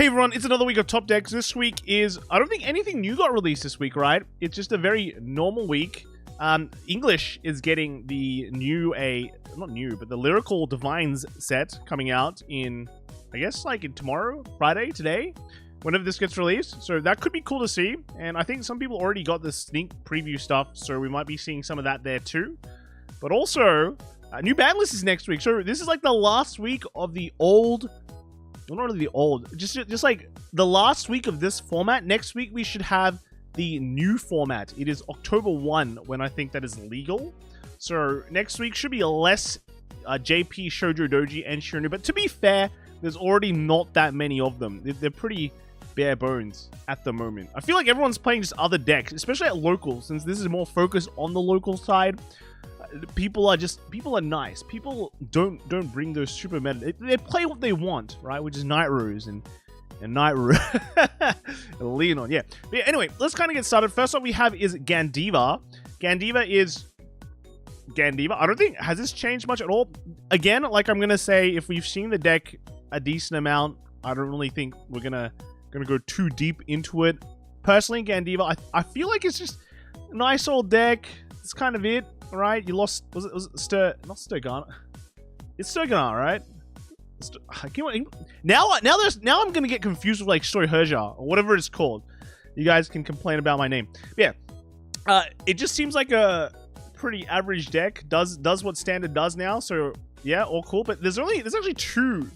Hey everyone, it's another week of Top Decks. This week is, I don't think anything new got released this week, right? It's just a very normal week. English is getting the new, not new, but the Lyrical Divines set coming out in, I guess, like in tomorrow, Friday, today, whenever this gets released. So that could be cool to see. And I think some people already got the sneak preview stuff, so we might be seeing some of that there too. But also, new ban list is next week. So this is like the last week of the old... Well, not really the old, just like the last week of this format. Next week we should have the new format. It is October 1 when I think that is legal. So next week should be a less JP, Shojodoji, and Shiranui. But to be fair, there's already not that many of them. They're pretty bare bones at the moment. I feel like everyone's playing just other decks, especially at locals, since this is more focused on the local side. People are nice. People don't bring those super meta. They play what they want, right? Which is Nightrose and Nightrose and Leanorn. Yeah. But yeah. Anyway, let's kind of get started. First up we have is Gandeeva. Gandeeva. I don't think has this changed much at all. Again, like I'm gonna say, if we've seen the deck a decent amount, I don't really think we're gonna go too deep into it. Personally, Gandeeva, I feel like it's just a nice old deck. It's kind of it. Right, you lost. Was it not Sturgana? It's Sturgana, right? Now I'm gonna get confused with like Stoyherja or whatever it's called. You guys can complain about my name. But yeah, it just seems like a pretty average deck. Does what standard does now. So yeah, all cool. But there's actually two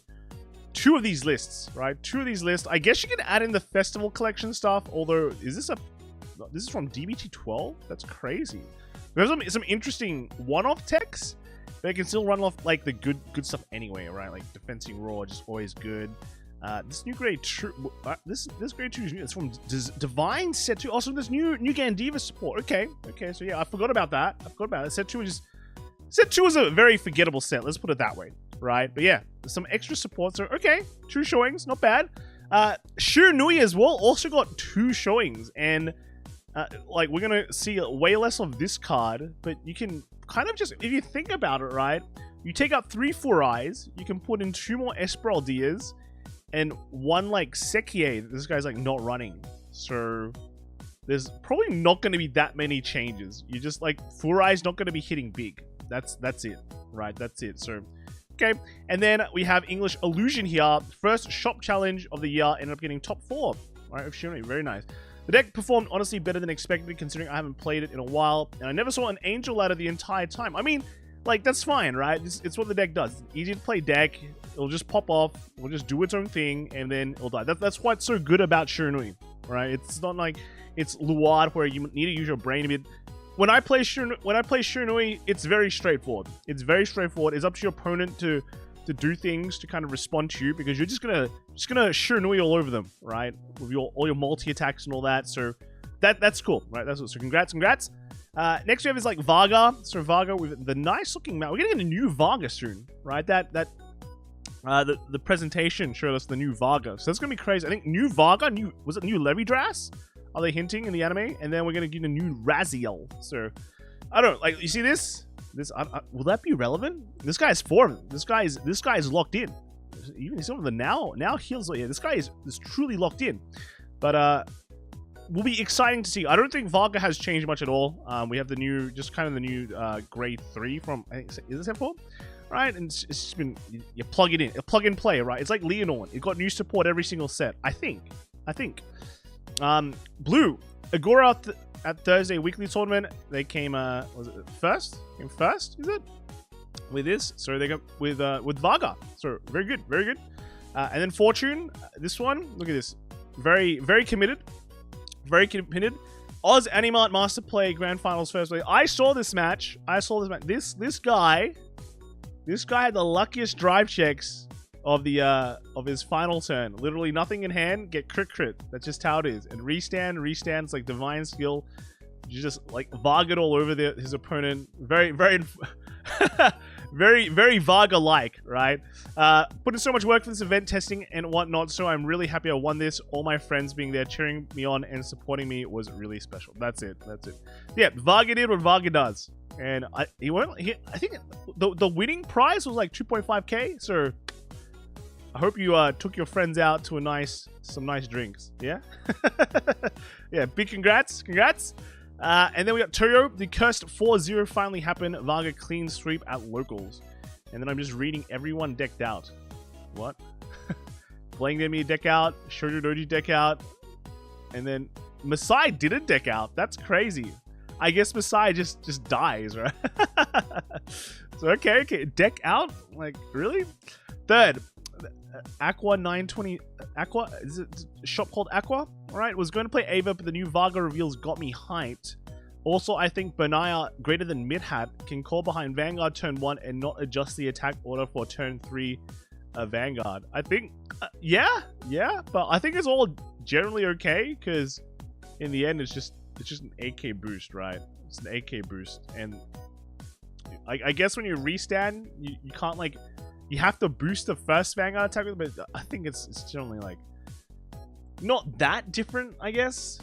of these lists, right? Two of these lists. I guess you can add in the festival collection stuff. Although, this is from DBT 12? That's crazy. There's some interesting one-off techs, but it can still run off like the good stuff anyway, right? Like Defensing Roar, just always good. This new grade 2, this grade 2 is new. It's from Divine set 2. Also, this new Gandeeva support. Okay, so yeah, I forgot about that. Set 2 is a very forgettable set. Let's put it that way, right? But yeah, some extra support. So okay, 2 showings, not bad. Shiranui as well also got 2 showings, and like, we're gonna see way less of this card, but you can kind of just, if you think about it, right? You take out 3 4 eyes, you can put in 2 more Esmeraldias, and 1 like Sekie. This guy's like not running, so there's probably not going to be that many changes. You just like 4 eyes not going to be hitting big. That's it, right? That's it. So okay, and then we have English Illusion here. First shop challenge of the year, ended up getting top 4. Right, of Shiranui, very nice. The deck performed honestly better than expected, considering I haven't played it in a while, and I never saw an Angel Ladder the entire time. I mean, like, that's fine, right? It's what the deck does. Easy to play deck, it'll just pop off, it'll just do its own thing, and then it'll die. That's why it's so good about Shiranui, right? It's not like it's Luard where you need to use your brain a bit. When I play Shiranui, it's very straightforward. It's very straightforward. It's up to your opponent to do things to kind of respond to you, because you're just gonna Shiranui all over them, right? With all your multi attacks and all that. So that's cool, right? So congrats. Next we have is like Varga. So Varga with the nice looking mount. We're gonna get a new Varga soon, right? The presentation showed us the new Varga, so that's gonna be crazy. I think new Varga, was it new Levidras? Are they hinting in the anime? And then we're gonna get a new Rezael. So I don't know, like, you see this. Will that be relevant? This guy is 4. This guy is locked in. Even some of the now heals. Yeah, this guy is truly locked in. But will be exciting to see. I don't think Varga has changed much at all. We have the new, grade 3 from, I think, is this F4? Right, and it's just been, you plug it in, plug and play, right? It's like Lianorn. It got new support every single set. I think. Blue Agora at Thursday weekly tournament, they came was it first? Came first, is it? With this, so they got with Varga. So very good. And then Fortune, this one, look at this, very committed. Oz Animart Master Play Grand Finals first play. I saw this match. This guy had the luckiest drive checks of his final turn. Literally nothing in hand, get crit. That's just how it is. And restand's like divine skill. You just like Varga all over his opponent. Very Varga-like, right? Put in so much work for this event, testing and whatnot, so I'm really happy I won this. All my friends being there, cheering me on and supporting me was really special. That's it. Yeah, Varga did what Varga does. And I think the winning prize was like 2.5k, so I hope you took your friends out to some nice drinks. Yeah? Yeah, big congrats. And then we got Toyo. The cursed 4-0 finally happened. Varga clean sweep at locals. And then I'm just reading everyone decked out. What? Blangdmire deck out. Shojodoji deck out. And then Masai didn't deck out. That's crazy. I guess Masai just dies, right? So, okay. Deck out? Like, really? Third. Aqua 920. Aqua? Is it a shop called Aqua? Alright, was going to play Ava, but the new Varga reveals got me hyped. Also, I think Benaya greater than mid-hat can call behind Vanguard turn 1 and not adjust the attack order for turn 3 Vanguard. I think, yeah, but I think it's all generally okay, because in the end, it's just an AK boost, right? It's an AK boost, and I guess when you restand, you can't, like, you have to boost the first Vanguard attack, but I think it's generally, like, not that different, I guess.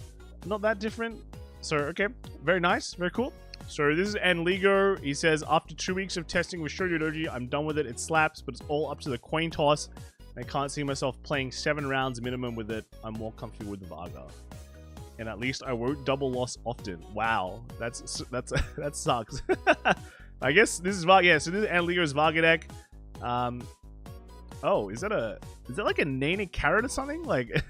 Not that different. So, okay. Very nice. Very cool. So, this is Enligo. He says, after 2 weeks of testing with Shojodoji, I'm done with it. It slaps, but it's all up to the coin toss. I can't see myself playing 7 rounds minimum with it. I'm more comfortable with the Varga. And at least I won't double loss often. Wow. That sucks. I guess this is Varga. Yeah, so this is Enligo's Varga deck. Oh, is that like a Nana carrot or something? Like,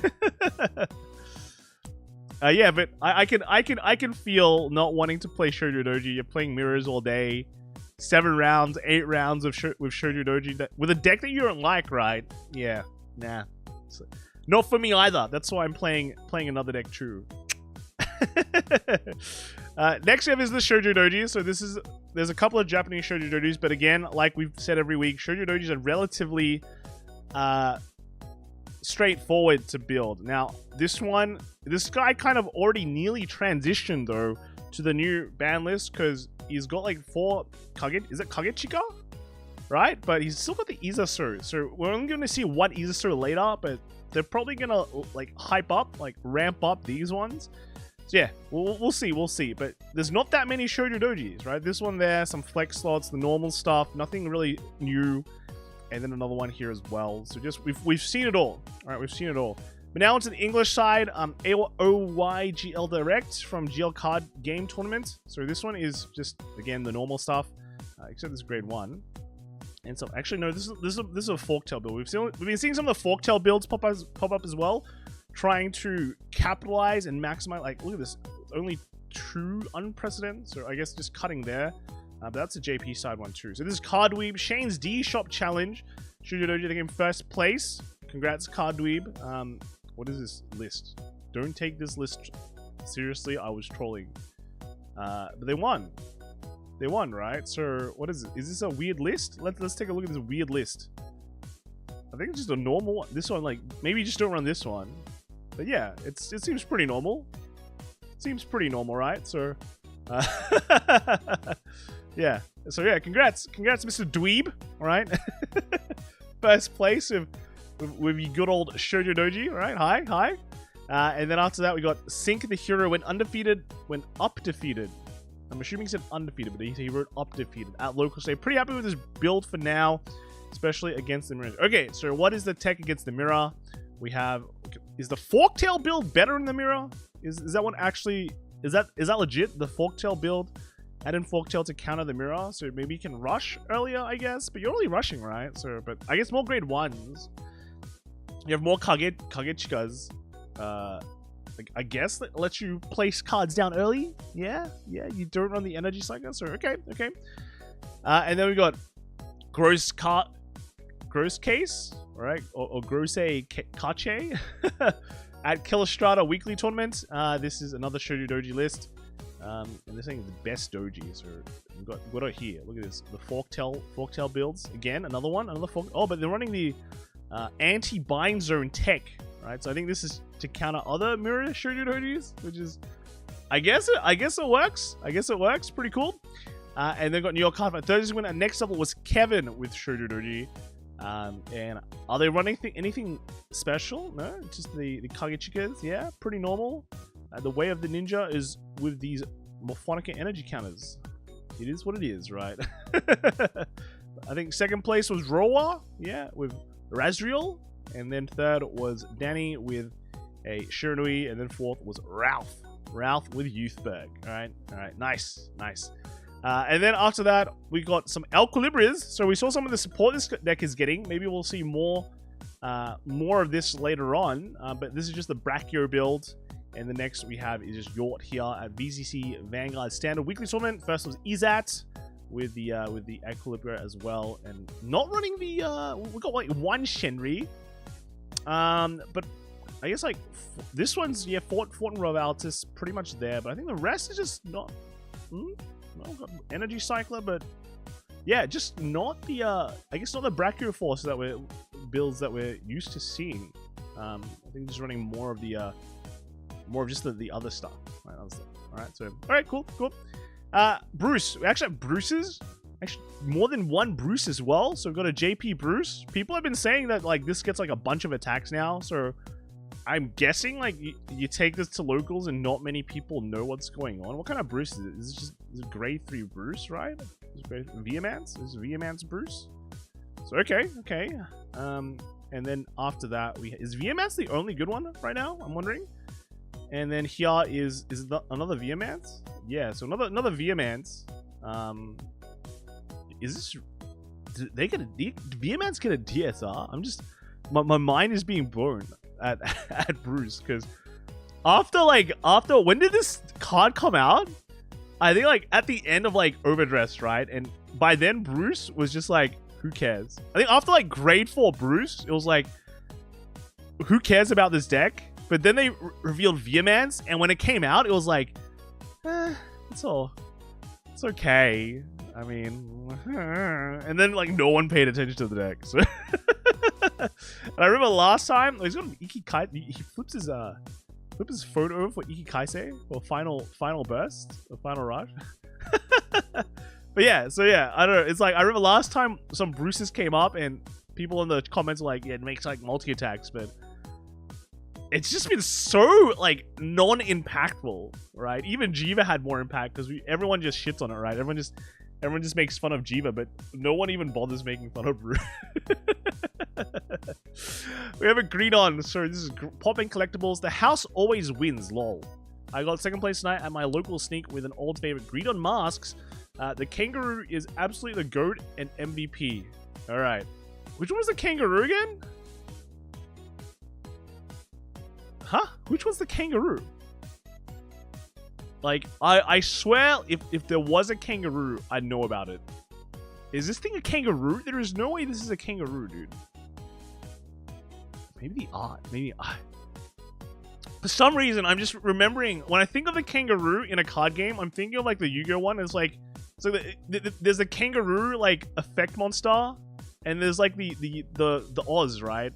yeah, but I can feel not wanting to play Shojodoji. You're playing mirrors all day, 7 rounds, 8 rounds with Shojodoji with a deck that you don't like, right? Yeah, nah, so, not for me either. That's why I'm playing another deck too. Next up is the Shojodoji. So there's a couple of Japanese Shojodojis, but again, like we've said every week, Shojodoji are relatively straightforward to build. Now, this guy kind of already nearly transitioned though to the new ban list because he's got like 4 is it Kagechika? Right? But he's still got the Izasu. So we're only going to see one Izasu later, but they're probably going to like ramp up these ones. So yeah, we'll see. But there's not that many Shoujodojis, right? This one there, some flex slots, the normal stuff, nothing really new. And then another one here as well. So just we've seen it all. All right, we've seen it all. But now onto the English side, OYGL Direct from GL Card Game Tournament. So this one is just again the normal stuff, except this is grade 1. And so actually no, this is a Forktail build. We've been seeing some of the Forktail builds pop up as well, trying to capitalize and maximize. Like, look at this, only 2 unprecedented. So I guess just cutting there. But that's a JP side one too. So this is Cardweeb Shane's D Shop Challenge. Shojodoji taking first place. Congrats, Cardweeb. What is this list? Don't take this list seriously. I was trolling. But they won. They won, right? So what is it? Is this a weird list? Let's take a look at this weird list. I think it's just a normal one. This one, like, maybe just don't run this one. But yeah, it seems pretty normal. Seems pretty normal, right? So, yeah. So yeah, congrats, Mr. Dweeb. All right, first place with your good old Shojodoji. All right, hi. And then after that, we got Sink the Hero went up defeated. I'm assuming he said undefeated, but he wrote up defeated at local state. Pretty happy with his build for now, especially against the mirror. Okay, so what is the tech against the mirror? We have, is the Forktail build better in the mirror? Is that one actually, is that legit? The Forktail build, add in Forktail to counter the mirror, so maybe you can rush earlier, I guess. But you're only rushing, right? So, but I guess more grade 1s. You have more Kagechikas. Like, I guess that lets you place cards down early. Yeah, you don't run the energy cycle, so okay. And then we got Gross Case, right? Or Grosse Kache at Kilostrata Weekly Tournament. This is another Shojodoji list. And they're saying the best doji. So we've got it here. Look at this. The Forktail builds. Again, another Fork. Oh, but they're running the anti-bind zone tech. Right, so I think this is to counter other mirror Shoujodojis, which is, I guess it works. Pretty cool. And they've got New York card fight. Thursday's winner. Next up was Kevin with Shojodoji. And are they running anything special? No, just the Kagechikas. Yeah, pretty normal. The way of the ninja is with these Morphonica energy counters. It is what it is, right? I think second place was Roa. Yeah, with Rezael, and then third was Danny with a Shiranui, and then fourth was Ralph with Youthberg. All right, nice. And then after that, we got some Aelquilibras. So we saw some of the support this deck is getting. Maybe we'll see more of this later on. But this is just the Brachio build. And the next we have is just Yort here at VCC Vanguard Standard Weekly Tournament. First was Izat with the Aelquilibra as well. And not running the... we got like one Shenri. But I guess like this one's, yeah, Fort and Rovaltis pretty much there. But I think the rest is just not... Well, got Energy Cycler, but yeah, just not the I guess not the Brachio Force that we're builds that we're used to seeing. I think just running more of just the other stuff. Right, all right, so all right, cool. Bruce, we actually have Bruce's, actually more than one Bruce as well. So we've got a JP Bruce. People have been saying that like this gets like a bunch of attacks now, so I'm guessing like you take this to locals and not many people know what's going on. What kind of Bruce is it? Is it just grade 3 Bruce, right? Vehemance? Is Vehemance Bruce? So okay. And then after that, is Vehemance the only good one right now? I'm wondering. And then here is another Vehemance? Yeah, so another Vehemance. Is this? Do they get a Vehemance get a DSR? I'm just my mind is being blown at Bruce, because after when did this card come out? I think like at the end of like Overdress, right? And by then Bruce was just like, who cares? I think after like grade 4 Bruce, it was like, who cares about this deck? But then they revealed Vehemance, and when it came out, it was like, it's okay. I mean, and then like no one paid attention to the deck. So and I remember last time he's got an Ikikai. He flips his photo over for Ikikaise for final burst or final rush. But yeah, so yeah, I don't know. It's like I remember last time some Bruces came up and people in the comments were like, yeah, it makes like multi attacks, but it's just been so like non-impactful, right? Even Jiva had more impact because everyone just shits on it, right? Everyone just makes fun of Jiva, but no one even bothers making fun of Bruce. We have a Greedon. So this is popping collectibles. The house always wins, lol. I got second place tonight at my local sneak with an old favorite Greedon masks. The kangaroo is absolutely the GOAT and MVP. Alright. Which one was the kangaroo again? Huh? Which one's the kangaroo? Like, I swear, if there was a kangaroo, I'd know about it. Is this thing a kangaroo? There is no way this is a kangaroo, dude. Maybe the art. Maybe for some reason, I'm just remembering when I think of the kangaroo in a card game, I'm thinking of like the Yu-Gi-Oh one. It's like, so there's a kangaroo like effect monster, and there's like the Oz, right?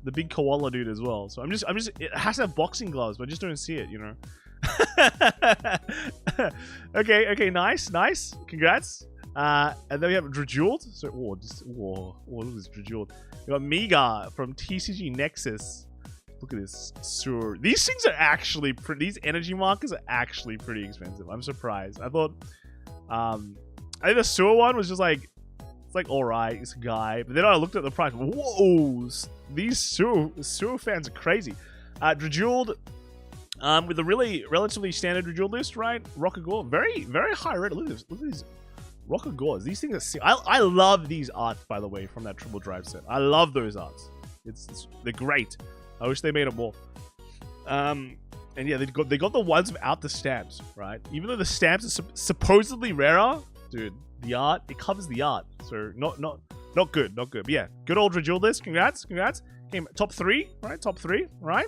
The big koala dude as well. So I'm just it has to have boxing gloves, but I just don't see it, you know. okay, nice. Congrats. And then we have Drajeweled. So, what is Drajeweled? We got Miga from TCG Nexus. Look at this. So these things are actually these energy markers are actually pretty expensive. I'm surprised. I thought, I think the sewer one was just like, it's like alright, it's a guy. But then I looked at the price. Whoa, these sewer fans are crazy. Drajeweled. With a relatively standard Drajeweled list, right? Rockagore, very high rate. Look at these Rockagores. These things are sick. I love these arts, by the way, from that triple drive set. I love those arts. They're great. I wish they made it more. And yeah, they got the ones without the stamps, right? Even though the stamps are supposedly rarer, dude, the art, it covers the art. So not good. But yeah, good old Drajeweled list. Congrats. Came top 3, right? Top 3, right?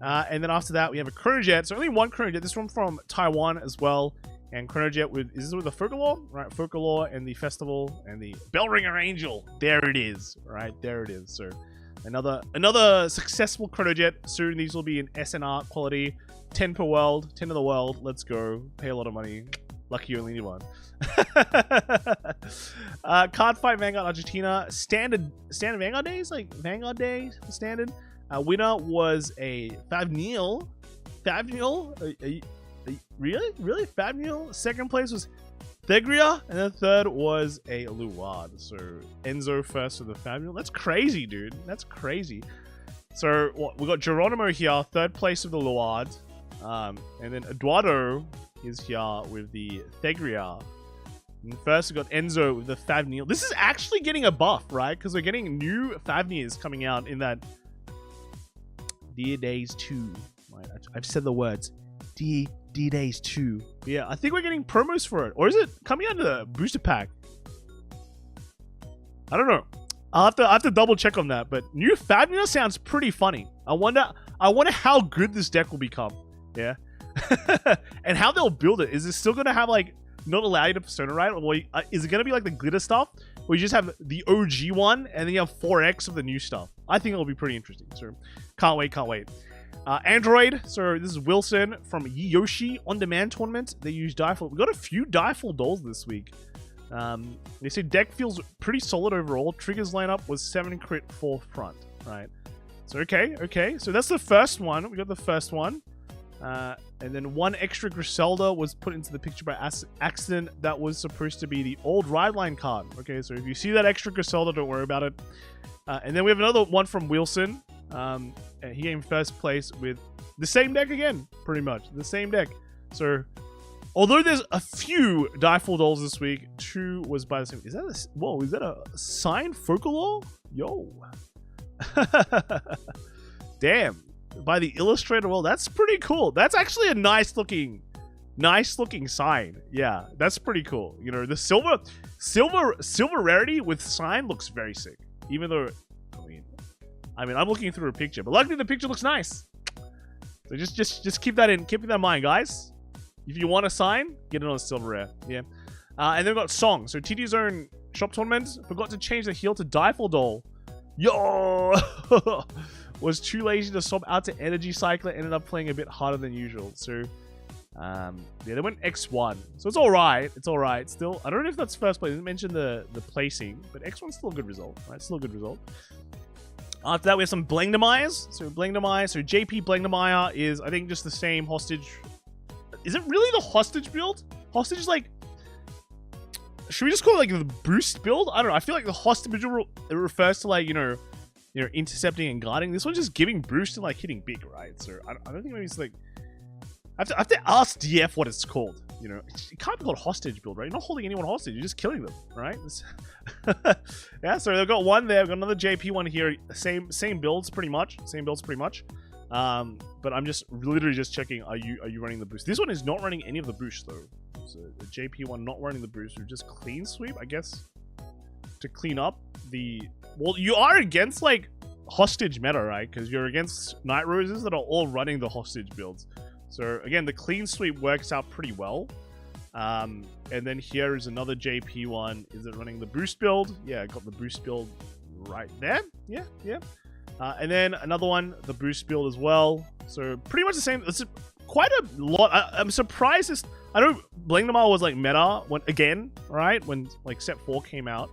And then after that, we have a Chronojet. So only one Chronojet. This one from Taiwan as well. And Chronojet is this with the Folklore? Right, Folklore and the Festival and the Bellringer Angel. There it is. Right, there it is. So another successful Chronojet. Soon these will be in SNR quality. 10 per world. 10 of the world. Let's go. Pay a lot of money. Lucky you only need one. Card fight Vanguard Argentina. Standard Vanguard days? Like Vanguard Day standard. Winner was a Favrneel. Really? Favrneel? Second place was Thegria, and the third was a Luard. So Enzo first with the Favrneel. That's crazy, dude. That's crazy. So we got Geronimo here, third place with the Luard. And then Eduardo is here with the Thegria. And first we got Enzo with the Favrneel. This is actually getting a buff, right? Because we're getting new Favniers coming out in that Dear Days 2. Right, I've said the words. D-Days 2. But yeah, I think we're getting promos for it. Or is it coming out of the booster pack? I don't know. I have to double check on that. But new Favrneel sounds pretty funny. I wonder how good this deck will become. Yeah. And how they'll build it. Is it still going to have like not allow you to persona right? Or is it going to be like the glitter stuff? Or you just have the OG one and then you have 4X of the new stuff? I think it'll be pretty interesting. So can't wait. Android, so this is Wilson from Yoshi On Demand Tournament. They use Dieful. We got a few Dieful dolls this week. They say deck feels pretty solid overall. Triggers lineup was 7 crit 4 front, right? So okay. So that's the first one. We got the first one. And then one extra Griselda was put into the picture by accident. That was supposed to be the old ride line card. Okay, so if you see that extra Griselda, don't worry about it. And then we have another one from Wilson. And he came first place with the same deck again, pretty much. The same deck. So, although there's a few Dieful dolls this week, 2 was by the same... Is that a signed Focalor? Yo. Damn. By the Illustrator. Well, that's pretty cool. That's actually a nice looking sign. Yeah, that's pretty cool. You know, the silver rarity with sign looks very sick. Even though, I mean, I'm looking through a picture, but luckily the picture looks nice. So just keep that in mind, guys. If you want a sign, get it on a silver rare. Yeah. And then we've got Song. So TT's own shop tournament forgot to change the heal to Dieful doll. Yo. Was too lazy to swap out to Energy Cycler, ended up playing a bit harder than usual. So, yeah, they went X1. So it's alright. It's alright. Still, I don't know if that's first place. I didn't mention the placing, but X1's still a good result, right? Still a good result. After that, we have some Blangdmires. So JP Blangdmire is, I think, just the same hostage. Is it really the hostage build? Hostage is like... Should we just call it like the boost build? I don't know. I feel like the hostage build refers to like, you know, intercepting and guarding. This one's just giving boost and like hitting big, right? So I don't think maybe it's like... I have to ask DF what it's called. You know, it can't be called hostage build, right? You're not holding anyone hostage. You're just killing them, right? Yeah, so they've got one there. We've got another JP one here. Same builds, pretty much. But I'm just literally just checking. Are you running the boost? This one is not running any of the boost though. So the JP one not running the boost. So just clean sweep, I guess, to clean up the. Well, you are against like hostage meta, right? Because you're against Nightroses that are all running the hostage builds. So again, the clean sweep works out pretty well. And then here is another JP one. Is it running the boost build? Yeah, got the boost build right there. Yeah. And then another one, the boost build as well. So pretty much the same. It's quite a lot. I'm surprised. I know Blangdmire was like meta again, right? When like set 4 came out.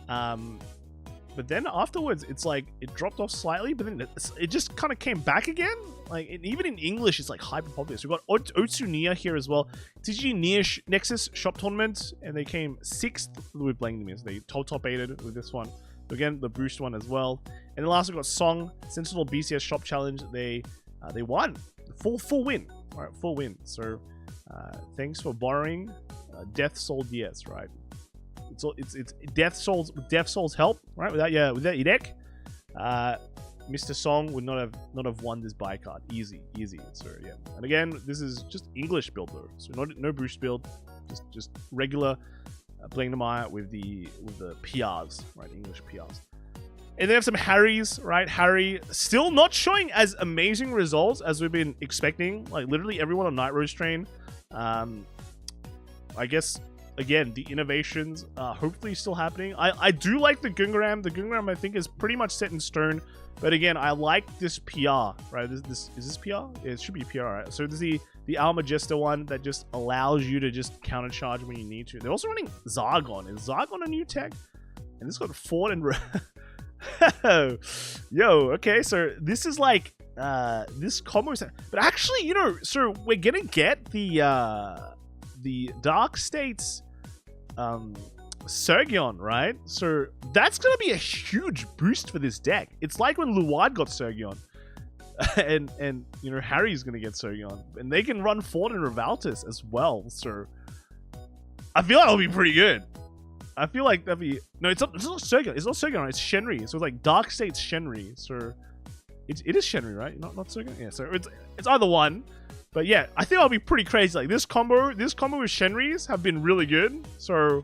But then afterwards, it's like it dropped off slightly, but then it just kind of came back again. Like even in English, it's like hyper popular. So we've got Otsunia here as well. TG Nexus Shop Tournament, and they came 6th with Blangdmire. So they top 8'd with this one. Again, the boost one as well. And then last we got Song Sentinel BCS Shop Challenge. They won full win. All right, full win. So thanks for borrowing Death Soul DS, right? It's Death Soul's help, right? Without your deck, Mr. Song would not have won this buy card. Easy. So yeah. And again, this is just English build though. So no boost build, just regular Blangdmire with the PRs, right? English PRs. And they have some Harris, right? Harri still not showing as amazing results as we've been expecting. Like literally everyone on Nightrose train. I guess again the innovations hopefully still happening. I do like the Gungram. The Gungram I think is pretty much set in stone. But again, I like this PR, right? Is this PR? Yeah, it should be PR, right? So this is the Almagesta one that just allows you to just counter charge when you need to. They're also running Zargon. Is Zargon a new tech? And this got Ford and yo, okay, so this is like this combo set. But actually, you know, so we're gonna get the Dark States Sergion, right? So that's gonna be a huge boost for this deck. It's like when Luard got Sergion. and you know, Harry's gonna get Sergion. And they can run Ford and Revaltus as well. So I feel like it'll be pretty good. I feel like that'd be... No, it's not Sergion. It's not Sergion, it's Shenri. So it's like Dark State's Shenri. So it is Shenri, right? Not Sergion? Yeah, so it's either one. But yeah, I think that'll be pretty crazy. Like this combo with Shenris have been really good. So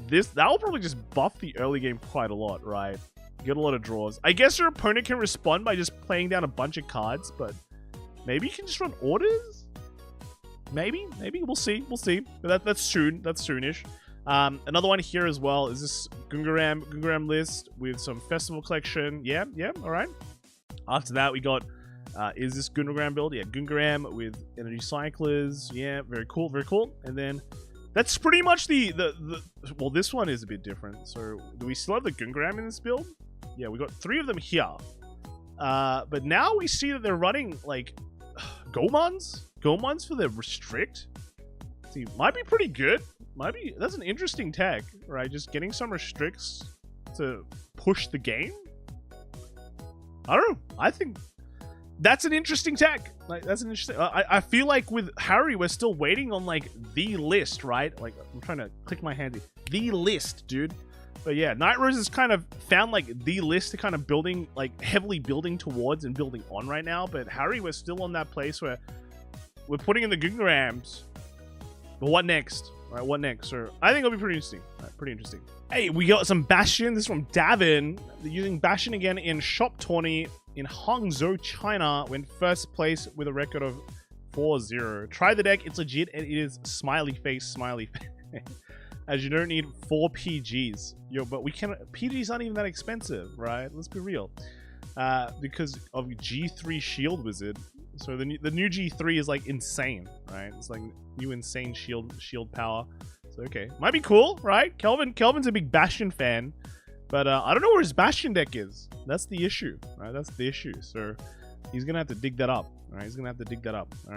that will probably just buff the early game quite a lot, right? Get a lot of draws. I guess your opponent can respond by just playing down a bunch of cards, but maybe you can just run orders? Maybe we'll see. But that's soon. That's soonish. Another one here as well is this Gungaram list with some festival collection. Yeah, all right. After that, we got is this Gungaram build? Yeah, Gungaram with energy cyclers. Yeah, very cool. And then that's pretty much well, this one is a bit different. So do we still have the Gungaram in this build? Yeah, we got 3 of them here. But now we see that they're running like Gomons for the restrict. See, might be pretty good. That's an interesting tech, right? Just getting some restricts to push the game. I don't know. I think that's an interesting tech. Like, that's an interesting... I feel like with Harri, we're still waiting on, like, the list, right? Like, I'm trying to click my hand here. The list, dude. But yeah, Nightrose has kind of found, like, the list to kind of building, like, heavily building towards and building on right now. But Harri, we're still on that place where we're putting in the Gungarams. But what next? All right, what next? So I think it'll be pretty interesting. All right, pretty interesting. Hey, we got some Bastion. This is from Davin. They're using Bastion again in Shop 20 in Hangzhou, China. Went first place with a record of 4-0. Try the deck. It's legit, and it is smiley face. As you don't need 4 PGs. Yo, but we can... PGs aren't even that expensive, right? Let's be real. Because of G3 Shield Wizard. So the new G3 is like insane, right? It's like new insane shield power. So okay, might be cool, right? Kelvin's a big Bastion fan, but I don't know where his Bastion deck is. That's the issue, right? That's the issue. So he's gonna have to dig that up, right? He's gonna have to dig that up, all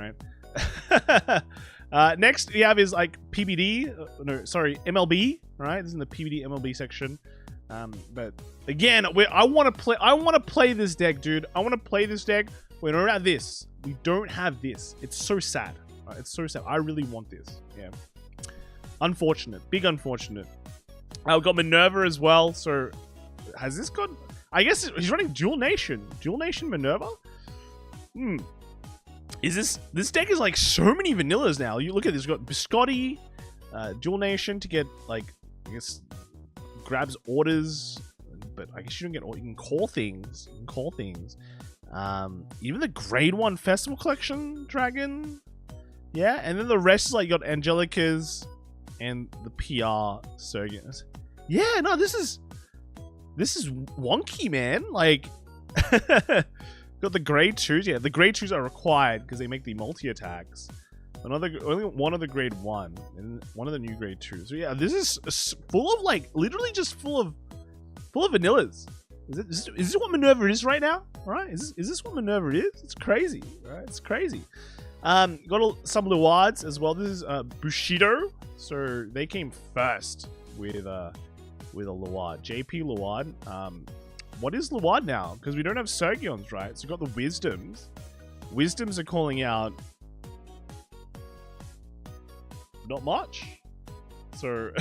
right? Next we have is like PBD, no, sorry, MLB, right? This is in the PBD MLB section. But again, I want to play this deck, dude. I want to play this deck. We don't have this. We don't have this. It's so sad. Right? It's so sad. I really want this. Yeah. Unfortunate. Big unfortunate. We've got Minerva as well. So, has this got... I guess he's running Dual Nation. Dual Nation Minerva? Is this deck is like so many vanillas now. You look at this. We've got Biscotti, Dual Nation to get, like, I guess, grabs orders. But I guess you don't get... You can call things. You can call things. Even the grade 1 festival collection dragon, yeah, and then the rest is like you got Angelicas and the PR Sergions. Yeah, no, this is wonky, man. Like, got the grade 2s. Yeah, the grade 2s are required because they make the multi attacks. Only one of the grade 1 and one of the new grade 2s. So yeah, this is full of like literally just full of vanillas. Is this what Minerva is right now? Right? Is this what Minerva is? It's crazy, right? It's crazy. Got some Luards as well. This is Bushido. So they came first with a Luard. JP Luard. What is Luard now? Because we don't have Sergions, right? So we got the Wisdoms. Wisdoms are calling out not much. So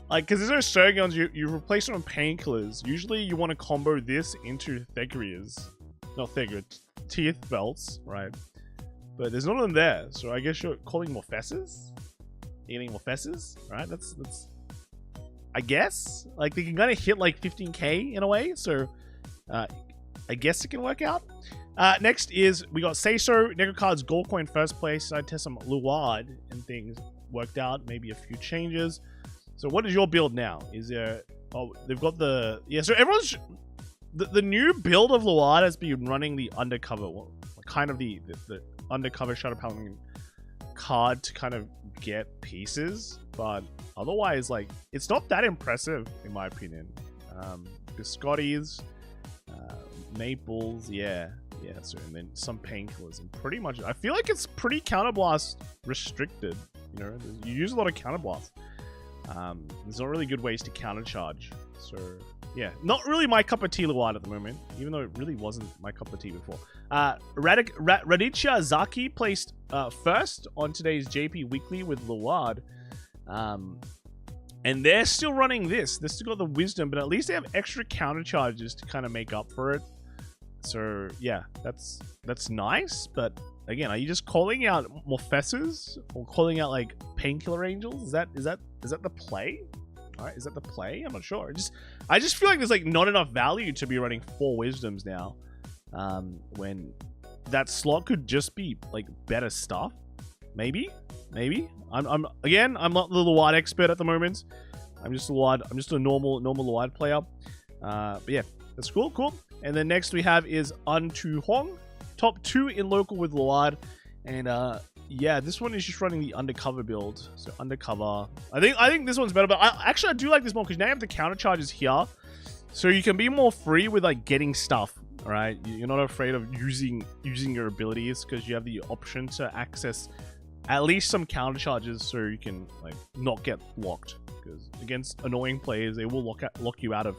like, because there's no Sergions, you replace them with painkillers. Usually you want to combo this into Thegrias. Not Thegria, Teeth Belts, right? But there's none of them there. So I guess you're calling Morpheses? Getting Morpheses, right? That's I guess. Like, they can kind of hit like 15k in a way. So I guess it can work out. Next is, we got Seiso, Nego Cards, Gold Coin first place. I test some Luard and things worked out. Maybe a few changes. So what is your build now? Is there... Oh, they've got the... Yeah, so everyone's... The new build of Luard has been running the undercover... Well, kind of the undercover Shadow Paladin card to kind of get pieces. But otherwise, like, it's not that impressive, in my opinion. Biscottis, Maples, yeah, so and then some painkillers, and pretty much... I feel like it's pretty Counterblast restricted. You know, you use a lot of counterblast. There's not really good ways to countercharge. So yeah, not really my cup of tea, Luard, at the moment, even though it really wasn't my cup of tea before. Raditya Zaki placed first on today's JP Weekly with Luard. And they're still running this. They've still got the wisdom, but at least they have extra counter charges to kind of make up for it. So yeah, that's nice. But again, are you just calling out Morpheses or calling out like painkiller angels? Is that the play? All right, is that the play? I'm not sure. I just feel like there's like not enough value to be running 4 wisdoms now, when that slot could just be like better stuff. Maybe. I'm not the Luard expert at the moment. I'm just a normal Luard player. But yeah, that's cool. And then next we have is Untu Hong, top 2 in local with Luard. And yeah, this one is just running the undercover build. So undercover. I think this one's better, but I do like this one because now you have the counter charges here. So you can be more free with like getting stuff. All right, you're not afraid of using your abilities because you have the option to access at least some counter charges, so you can like not get locked. Because against annoying players, they will lock you out of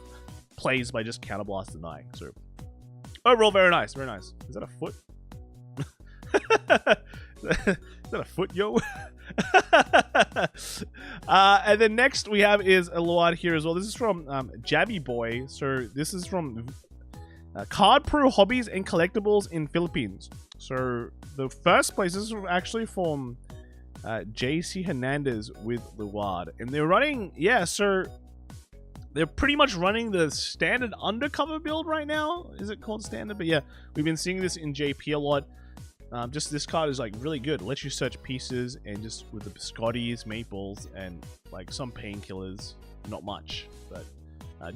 plays by just counterblast denying. So overall, very nice. Is that a foot? Is that a foot, yo? And then next we have is a Luard here as well. This is from Jabby Boy. So this is from Card Pro Hobbies and Collectibles in Philippines. So the first place, this is actually from JC Hernandez with Luard. And they're running, yeah, so they're pretty much running the standard undercover build right now. Is it called standard? But yeah, we've been seeing this in JP a lot. Just this card is like really good. It lets you search pieces, and just with the biscottis, maples, and like some painkillers. Not much, but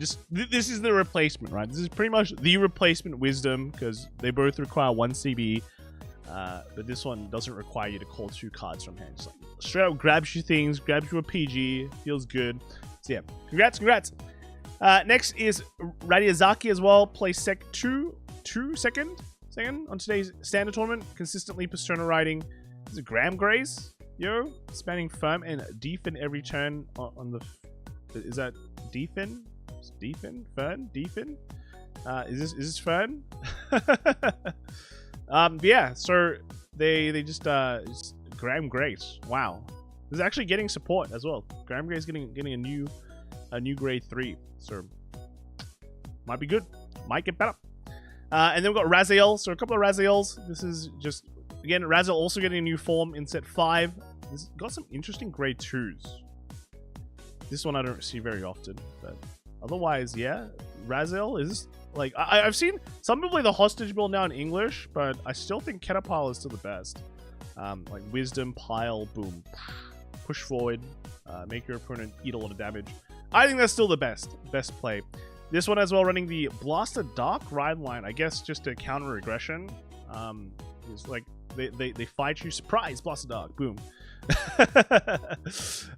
this is the replacement, right? This is pretty much the replacement wisdom because they both require 1 CB. But this one doesn't require you to call 2 cards from hand. Just like straight up grabs you things, grabs you a PG, feels good. So yeah, congrats. Next is Radiazaki as well. Plays second on today's standard tournament. Consistently Persona riding. This is Gramgrace, yo, spanning firm and defin every turn on the. Is that defin? Fern? Defin? Is this Fern? Yeah, so they just Gramgrace. Wow, this is actually getting support as well. Gramgrace getting a new grade 3, so might be good, might get better. And then we've got Rezael. So a couple of Rezaels. This is just again Rezael also getting a new form in set 5. This got some interesting grade 2s. This one I don't see very often, but otherwise, yeah, Rezael is. Like, I've seen some people play the hostage build now in English, but I still think Caterpillar is still the best. Like Wisdom, Pile, Boom. Push forward, make your opponent eat a lot of damage. I think that's still the best play. This one as well running the Blaster Dark ride line, I guess just to counter aggression. It's like they fight you, surprise, Blaster Dark, boom.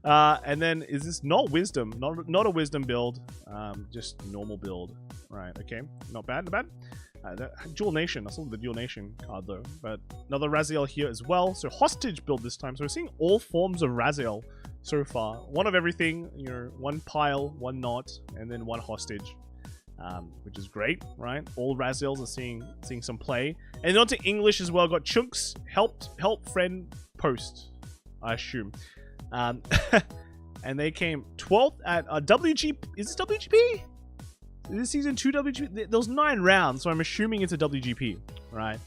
And then is this not Wisdom? Not a Wisdom build, just normal build. Right, okay, not bad. Dual Nation, I saw the Dual Nation card though, but another Rezael here as well. So hostage build this time. So we're seeing all forms of Rezael so far. One of everything, you know, 1 pile, 1 knot, and then 1 hostage, which is great, right? All Rezaels are seeing some play. And then on to English as well. Got Chunks, help friend post, I assume. And they came 12th at WGP. Is this WGP? Is this season 2 WGP? There was 9 rounds, so I'm assuming it's a WGP, right?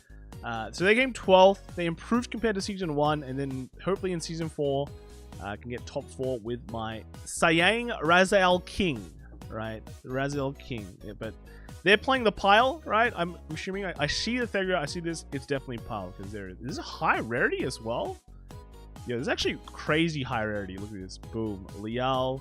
So they came 12th. They improved compared to season 1, and then hopefully in season 4, can get top 4 with my Sayang Rezael King, right? Rezael King. Yeah, but they're playing the pile, right? I'm assuming I see the Thega, I see this. It's definitely pile because this is a high rarity as well. Yeah, this is actually crazy high rarity. Look at this. Boom. Lial,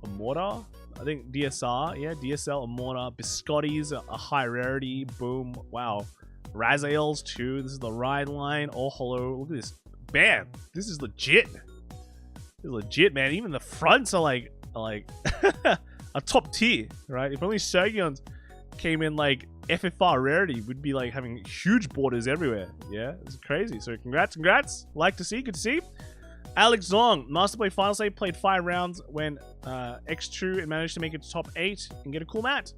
Amora. I think DSR. Yeah, DSL, Amora. Biscottis, a high rarity. Boom. Wow. Rezaels too. This is the ride line. All hollow. Look at this. Bam. This is legit. This is legit, man. Even the fronts are like a top tier, right? If only Sergions came in like FFR rarity, we'd be like having huge borders everywhere. Yeah, it's crazy. So congrats. Like to see, good to see. Alex Zong, Master Play Final Save, played 5 rounds when X2 and managed to make it to top 8 and get a cool mat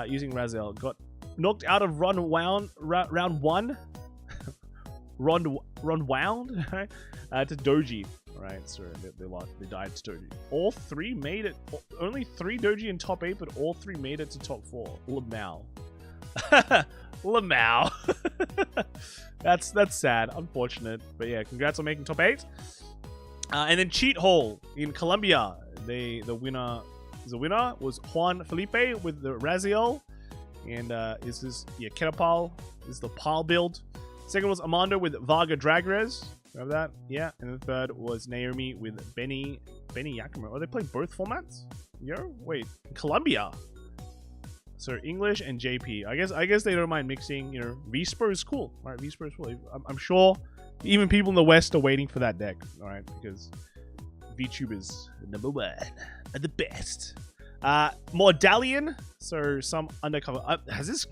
using Rezael. Got knocked out of round 1. Run wound to Doji. Right, so they died to Doji. All 3 made it. Only 3 Doji in top 8, but all 3 made it to top 4. Lamau. Lamau. That's sad, unfortunate. But yeah, congrats on making top 8. And then Cheat Hole in Colombia. The winner was Juan Felipe with the Rezael. And this is Ketapal. This is the Pal build. Second was Amando with Varga Gramgrace. Remember that? Yeah. And the third was Naomi with Benny Yakima. Oh, they played both formats? Yo, wait. Colombia. So English and JP. I guess they don't mind mixing. You know, V-Spur is cool. All right, V-Spur is cool. I'm sure even people in the West are waiting for that deck. All right, because VTube is #1, the best. Mordalion. So some undercover. Has this?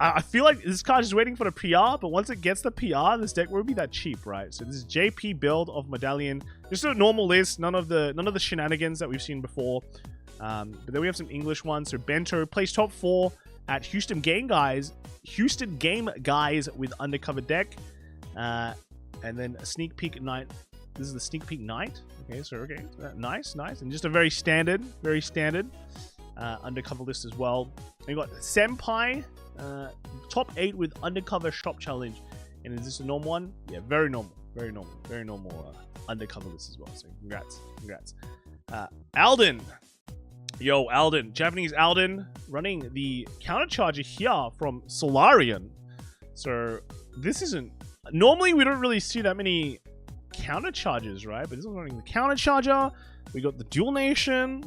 I feel like this card is waiting for the PR, but once it gets the PR, this deck won't be that cheap, right? So this is JP build of Medallion. Just a normal list, none of the shenanigans that we've seen before. But then we have some English ones. So Bento plays top 4 at Houston Game Guys with undercover deck. And then a sneak peek night. This is the sneak peek night. Okay, so nice. And just a very standard undercover list as well. And you got Senpai. Top 8 with undercover shop challenge. And is this a normal one? Yeah, very normal undercover list as well. So congrats. Alden. Yo, Alden. Japanese Alden running the countercharger here from Solarian. So this isn't... Normally we don't really see that many counterchargers, right? But this is running the countercharger. We got the Dual Nation.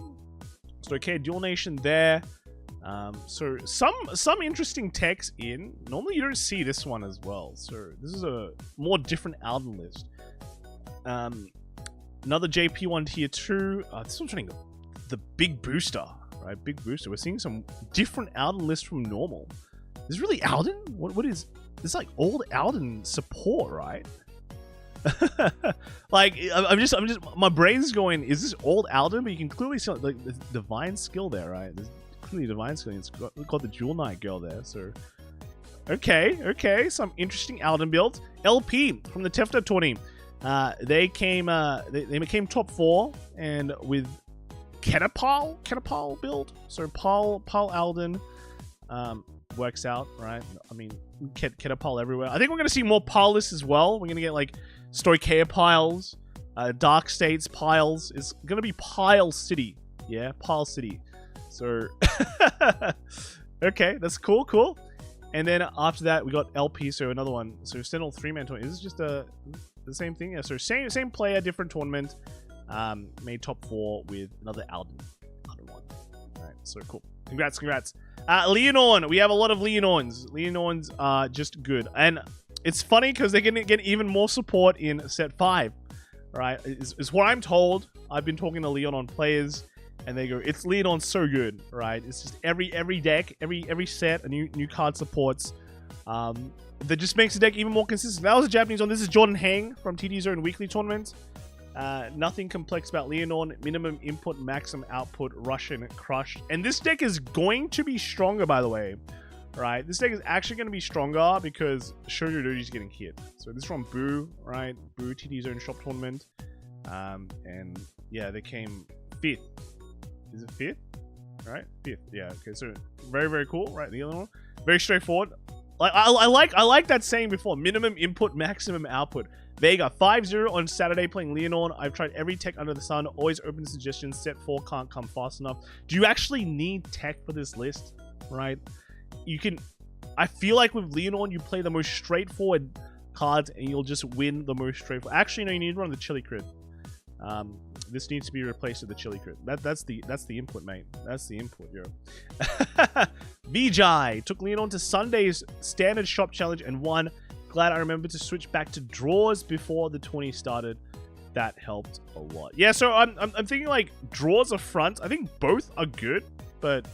So okay, Dual Nation there. So some interesting techs in. Normally you don't see this one as well. So this is a more different Alden list. Another JP one tier 2. This one's running the big booster, right? Big booster. We're seeing some different Alden lists from normal. Is this really Alden? What is this? Is like old Alden support, right? Like I'm just my brain's going, is this old Alden? But you can clearly see like the divine skill there, right? There's clearly divine skill. It's got the Jewel Knight girl there, so okay, some interesting Alden builds. LP from the Tefta tourney. They came top 4 and with Ketapal build. So Paul Alden works out, right? I mean, Ketapal everywhere. I think we're gonna see more Pal lists as well. We're gonna get like Stoicheia piles, Dark States piles. It's gonna be Pile City, yeah, Pile City. So okay, that's cool. And then after that we got LP, so another one. So Sentinel 3-man tournament. Is this just the same thing? Yeah. So same player, different tournament. Made top 4 with another Alden one. All right, so cool. Congrats. Lianorn. We have a lot of Lianorns. Lianorns are just good, and it's funny because they're gonna get even more support in set 5. Right? Is what I'm told. I've been talking to Lianorn players, and they go, "It's Lianorn so good, right? It's just every deck, every set, a new card supports. That just makes the deck even more consistent." That was a Japanese one. This is Jordan Hang from TD Zone Weekly Tournament. Nothing complex about Lianorn. Minimum input, maximum output, Russian crush. And this deck is going to be stronger, by the way. Right? This deck is actually going to be stronger because Shojodoji is getting hit. So this is from Boo, right? Boo TD Zone Shop Tournament. And yeah, they came 5th. Is it 5th? Right? 5th. Yeah. Okay. So very cool, right? The other one, very straightforward. Like I like that saying before. Minimum input, maximum output. Vega 5-0 on Saturday playing Lianorn. I've tried every tech under the sun. Always open suggestions. Set 4 can't come fast enough. Do you actually need tech for this list? Right? You can. I feel like with Lianorn, you play the most straightforward cards and you'll just win the most straightforward. Actually, no, you need to run the Chili Crit. This needs to be replaced with the Chili Crit. That's the input, mate. That's the input, yo. Vijay took Lianorn to Sunday's standard shop challenge and won. Glad I remembered to switch back to draws before the 20 started. That helped a lot. Yeah, so I'm thinking like draws or fronts. I think both are good, but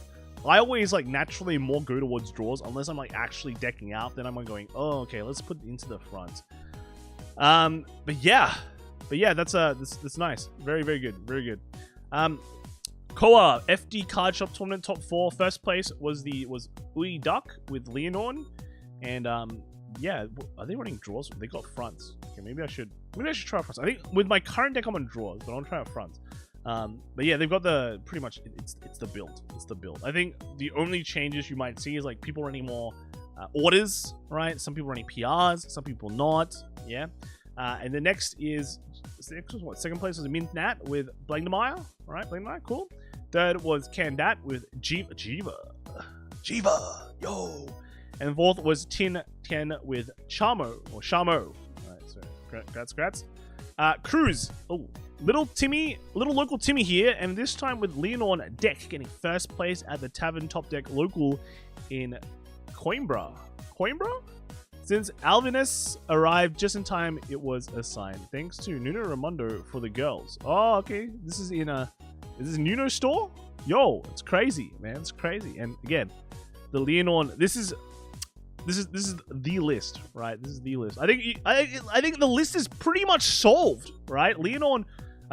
I always like naturally more go towards draws unless I'm like actually decking out. Then I'm going, oh, okay, let's put it into the front. But yeah, But yeah, that's nice. Very, very good. Very good. Koa FD card shop tournament top 4. First place was Ui Duck with Lianorn, and yeah, are they running draws? They got fronts. Okay, maybe I should try fronts. I think with my current deck I'm on draws, but I'll try out fronts. But yeah, they've got the pretty much it's the build. It's the build. I think the only changes you might see is like people running more orders, right? Some people running PRs, some people not. Yeah. And the next was what? Second place was Mint Nat with Blangdmire. Alright, Blangdmire, cool. Third was Candat with Jiva, yo. And fourth was Tin with Shamo. Alright, so congrats. Cruz. Oh, little local Timmy here, and this time with Lianorn deck getting first place at the Tavern Top Deck local in Coimbra. Since Alvinus arrived just in time, it was assigned. Thanks to Nuno Raimondo for the girls. Oh, okay. This is in a Nuno store? Yo, it's crazy, man. It's crazy. And again, the Lianorn. This is the list, right? This is the list. I think the list is pretty much solved, right? Lianorn,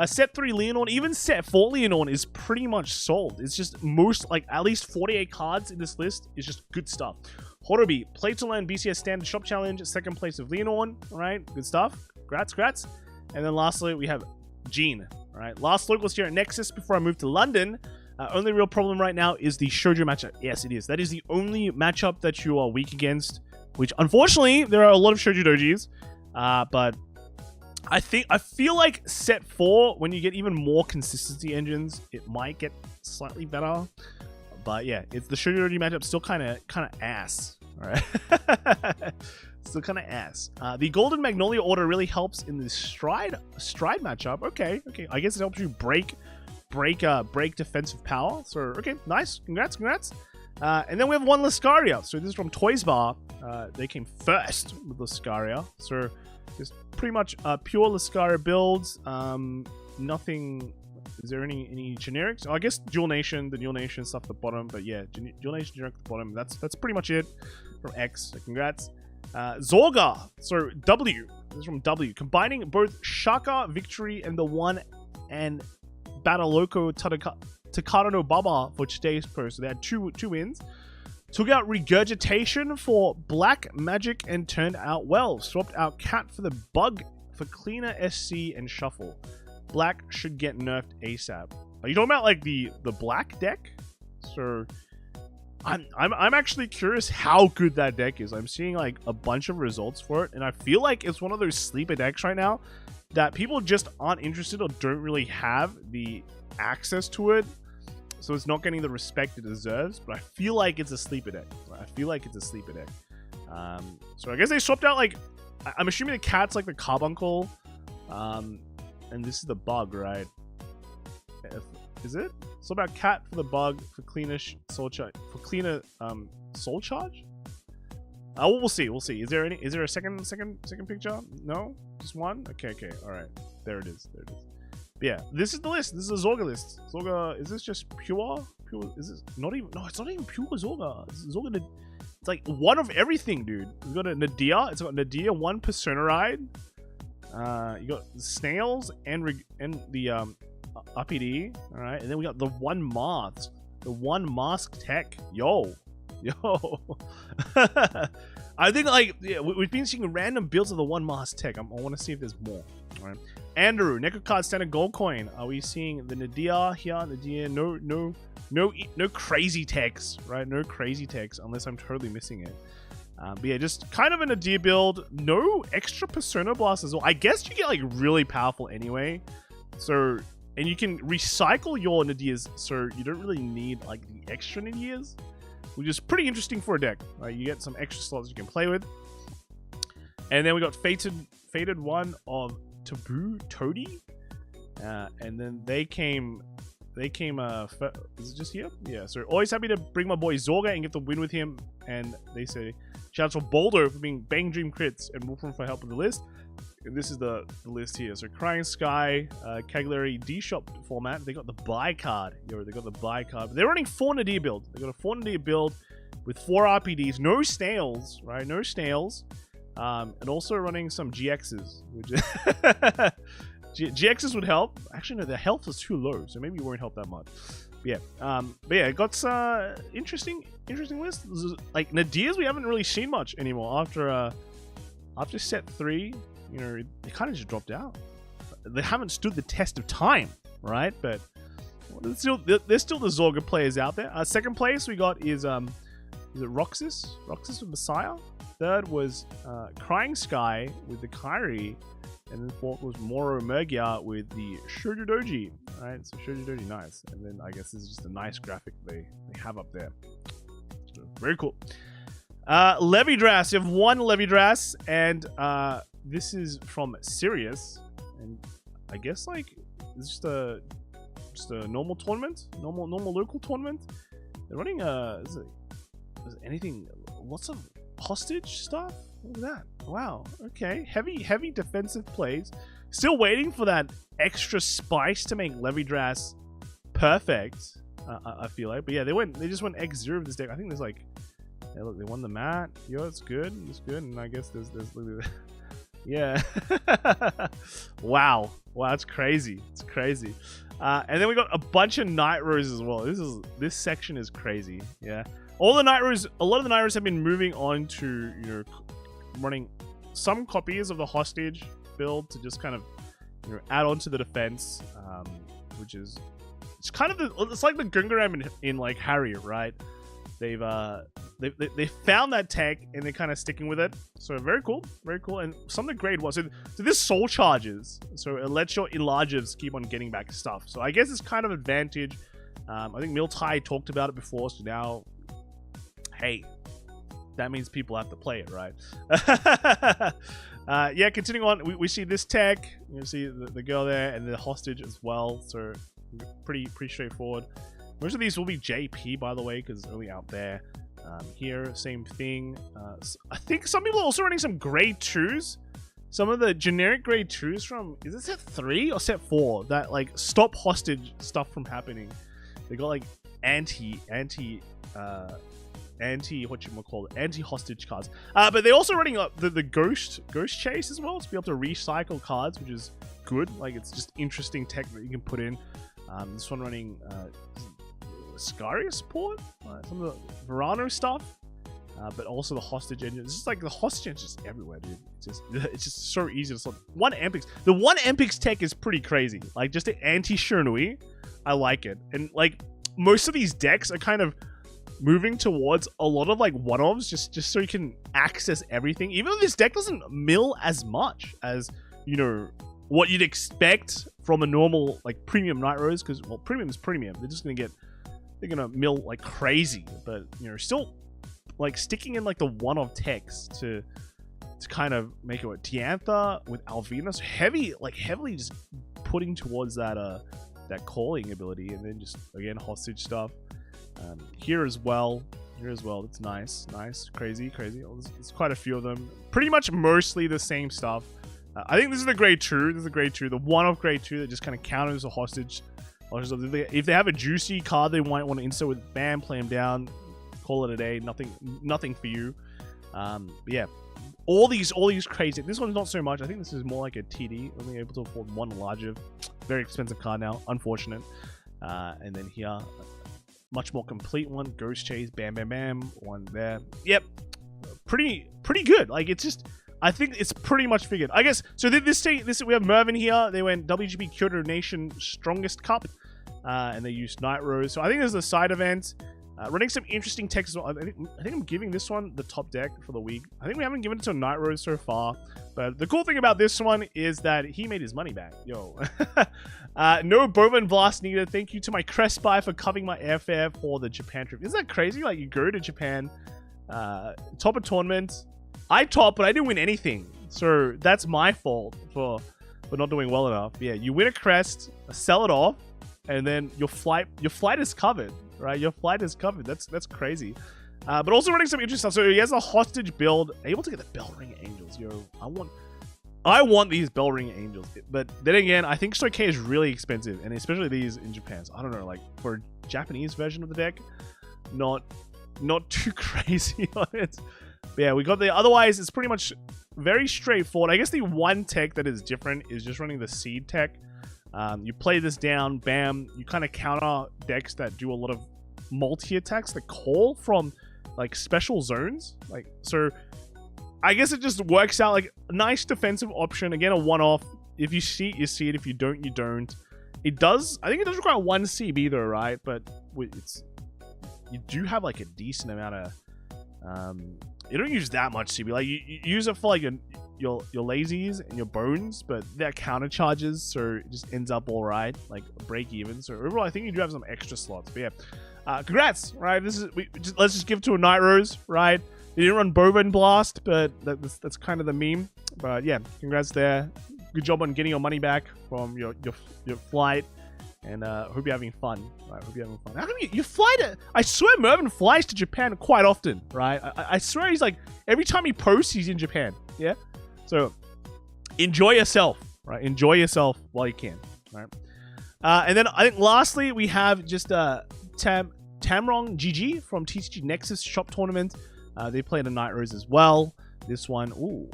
set 3 Lianorn, even set 4 Lianorn is pretty much solved. It's just at least 48 cards in this list is just good stuff. Horobi, play to learn BCS Standard Shop Challenge, second place of Lianorn, right? Good stuff. Congrats. And then lastly, we have Jean, right? Last locals here at Nexus before I move to London. Only real problem right now is the Shoujo matchup. Yes, it is. That is the only matchup that you are weak against, which unfortunately, there are a lot of Shoujodojis. But I feel like set 4, when you get even more consistency engines, it might get slightly better. But yeah, it's the Shoujodoji matchup still kind of ass. All right, still kind of ass. The Golden Magnolia order really helps in the stride matchup. Okay. I guess it helps you break defensive power. So okay, nice. Congrats. And then we have one Lascaria. So this is from Toys Bar. They came first with Lascaria. So just pretty much pure Lascaria builds. Nothing. Is there any generics? Oh, I guess Dual Nation, the Dual Nation stuff at the bottom, but yeah, Dual Nation generic at the bottom. That's pretty much it from X. So congrats. Zorga, so W. This is from W, combining both Shaka Victory and the one and Battle Loco Takara no Baba for today's post. So they had two wins. Took out Regurgitation for Black Magic and turned out well. Swapped out Cat for the Bug for Cleaner SC and Shuffle. Black should get nerfed ASAP. Are you talking about like the black deck? So I'm actually curious how good that deck is. I'm seeing like a bunch of results for it, and I feel like it's one of those sleeper decks right now that people just aren't interested or don't really have the access to it. So it's not getting the respect it deserves, but I feel like it's a sleeper deck. So I guess they swapped out like, I'm assuming the Cat's like the Carbuncle. And this is the Bug, right? Is it? So about Cat for the Bug for cleaner soul charge soul charge. We'll see. Is there a second picture? No, just one. Okay. All right. There it is. But yeah, this is the list. This is a Zorga list. Zorga. Is this just pure? Is this not even? No, it's not even pure Zorga. Zorga. It's like one of everything, dude. We've got a Nadia. It's got Nadia, one Persona Ride. You got Snails and the RPD, all right, and then we got the one mask tech. Yo. I think like we've been seeing random builds of the one mask tech. I want to see if there's more. All right, Andrew, Neko card standard gold coin. Are we seeing the Nadia here? Nadia, no crazy techs, right? No crazy techs unless I'm totally missing it. But yeah, just kind of an Nadia build. No extra Persona Blast as well. I guess you get like really powerful anyway. So, and you can recycle your Nadias, so you don't really need like the extra Nadias, which is pretty interesting for a deck. You get some extra slots you can play with. And then we got Fated one of Taboo Toady. And then they came is it just here? Yeah, so always happy to bring my boy Zorga and get the win with him. And they say, shout out to Boulder for being Bang Dream Crits and Wolfram for help with the list. And this is the list here. So Crying Sky, Cagliari D-Shop format. They got the buy card. They got the buy card. But they're running 4 Nadia build. They got a 4 Nadia build with 4 RPDs. No snails, right? No snails. And also running some GXs. Which GXs would help. Actually, no, their health is too low, so maybe it won't help that much. But yeah, it got interesting list. Like Nadirs, we haven't really seen much anymore after set 3. You know, they kind of just dropped out. They haven't stood the test of time, right? But there's still the Zorga players out there. Second place we got is it Roxas? Roxas with Messiah. Third was Crying Sky with the Kairi. And then fourth was Moro Mergia with the Shojodoji. Alright, so Shojodoji, nice. And then I guess this is just a nice graphic they have up there. So, very cool. Levidras, you have one Levidras, and this is from Sirius. And I guess like it's just a normal tournament, normal local tournament. They're running is anything? Lots of hostage stuff. Look at that! Wow. Okay. Heavy defensive plays. Still waiting for that extra spice to make Levidras perfect. I feel like, but yeah, they just went X0 with this deck. I think there's like, yeah, look, they won the mat. Yo, it's good. It's good. And I guess there's yeah. Wow, it's crazy. It's crazy. And then we got a bunch of Nightrose as well. This section is crazy. Yeah, a lot of the Nightrose have been moving on to, you know, running some copies of the hostage build to just kind of, you know, add on to the defense, which is kind of it's like the Gungaram in like Harri, right? They found that tech and they're kind of sticking with it. So very cool. And some of the grade 1. So this soul charges. So it lets your enlargers keep on getting back stuff. So I guess it's kind of an advantage. I think Miltai talked about it before. So now, hey, that means people have to play it, right? Yeah, continuing on, we see this tech. You see the girl there and the hostage as well. So pretty straightforward. Most of these will be JP, by the way, because it's only out there. Here, same thing. I think some people are also running some grade 2s. Some of the generic grade 2s from, is it set 3 or set 4? That like stop hostage stuff from happening. They got like anti hostage cards. But they're also running up the ghost chase as well to be able to recycle cards, which is good. Like, it's just interesting tech that you can put in. This one running Lascaria support, some of the Verano stuff, but also the hostage engine. It's just like the hostage engine is just everywhere, dude. It's just so easy to sort. One Ampix. The one Ampix tech is pretty crazy. Like, just the anti-Shiranui, I like it. And like most of these decks are kind of moving towards a lot of like one-offs, just so you can access everything. Even though this deck doesn't mill as much as, you know, what you'd expect from a normal like premium Nightrose, because, well, premium is premium. They're gonna mill like crazy, but, you know, still like sticking in like the one-off techs to kind of make it. Tiantha with Alvina, so heavily just putting towards that calling ability, and then just again hostage stuff. Here as well, it's nice, crazy. There's quite a few of them, pretty much mostly the same stuff. I think this is the grade 2. The one-off grade 2 that just kind of counters the hostage. If they have a juicy card they might want to insert with, bam, play them down, call it a day. Nothing for you. But yeah, all these crazy. This one's not so much. I think this is more like a TD, only able to afford one larger, very expensive card now. Unfortunate. And then here, much more complete one. Ghost Chase, bam, one there. Yep, pretty good. Like, it's just, I think it's pretty much figured. I guess, so this we have Mervin here. They went WGP Kyoto Nation Strongest Cup, and they used Nightrose. So I think there's a side event. Running some interesting techs as well. I think I'm giving this one the top deck for the week. I think we haven't given it to Nightrose so far. But the cool thing about this one is that he made his money back. Yo. No Bowman Blast needed. Thank you to my Crest Spy for covering my airfare for the Japan trip. Isn't that crazy? Like, you go to Japan, top a tournament. I topped, but I didn't win anything. So that's my fault for not doing well enough. Yeah, you win a crest, sell it off, and then your flight is covered, right? Your flight is covered. That's crazy. But also running some interesting stuff. So he has a hostage build, able to get the Bell Ring Angels. Yo, I want these Bell Ring Angels. But then again, I think Stoke is really expensive, and especially these in Japan. So I don't know, like for a Japanese version of the deck, not too crazy on it. But yeah, we got the, otherwise it's pretty much very straightforward. I guess the one tech that is different is just running the seed tech. You play this down, bam. You kind of counter decks that do a lot of multi-attacks that call from like special zones. Like, so I guess it just works out like a nice defensive option. Again, a one-off. If you see it, you see it. If you don't, you don't. It does, I think it does require 1 CB though, right? But it's, you do have like a decent amount of, you don't use that much CB. Like you use it for like your lazies and your bones, but they're counter charges, so it just ends up all right, like break even. So overall, I think you do have some extra slots. But yeah, congrats, right? This is let's just give it to a Nightrose, right? You didn't run Bovine Blast, but that's kind of the meme. But yeah, congrats there. Good job on getting your money back from your flight, and hope you're having fun. Right, hope you're having fun. How come you fly to? I swear Mervin flies to Japan quite often, right? I swear he's like every time he posts, he's in Japan. Yeah, so enjoy yourself, right? Enjoy yourself while you can, right? And then I think lastly we have just Tamrong GG from TCG Nexus Shop Tournament. They played a Nightrose as well. This one, ooh,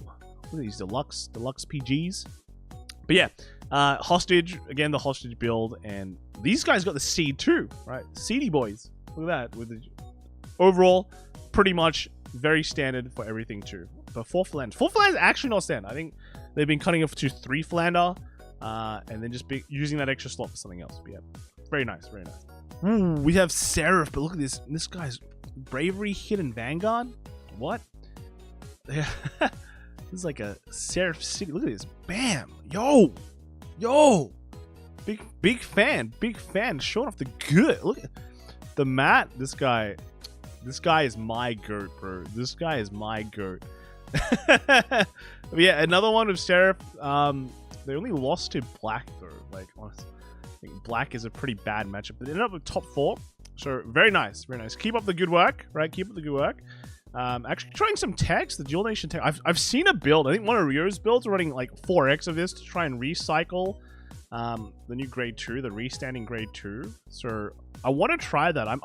look at these deluxe PGs. But yeah, Hostage, again, the Hostage build, and these guys got the seed too, right? Seedy boys. Look at that. With the overall, pretty much very standard for everything too. But 4th land. 4th land is actually not standard. I think they've been cutting off to 3th lander, and then just using that extra slot for something else. But yeah, very nice, very nice. Ooh, we have Seraph, but look at this. This guy's Bravery Hidden Vanguard? What? Yeah. This is like a Seraph City. Look at this. Bam. Yo. Big fan. Showing off the good. Look at the mat. This guy is my goat, bro. This guy is my goat. But yeah, another one of Seraph. They only lost to Black though. Like, honestly, I think Black is a pretty bad matchup. But they ended up with top 4. So very nice, very nice. Keep up the good work, right? Keep up the good work. Actually trying some techs, the Dual Nation tech. I've seen a build. I think one of Rio's builds are running like 4x of this to try and recycle the new grade 2, the restanding grade 2. So I want to try that. I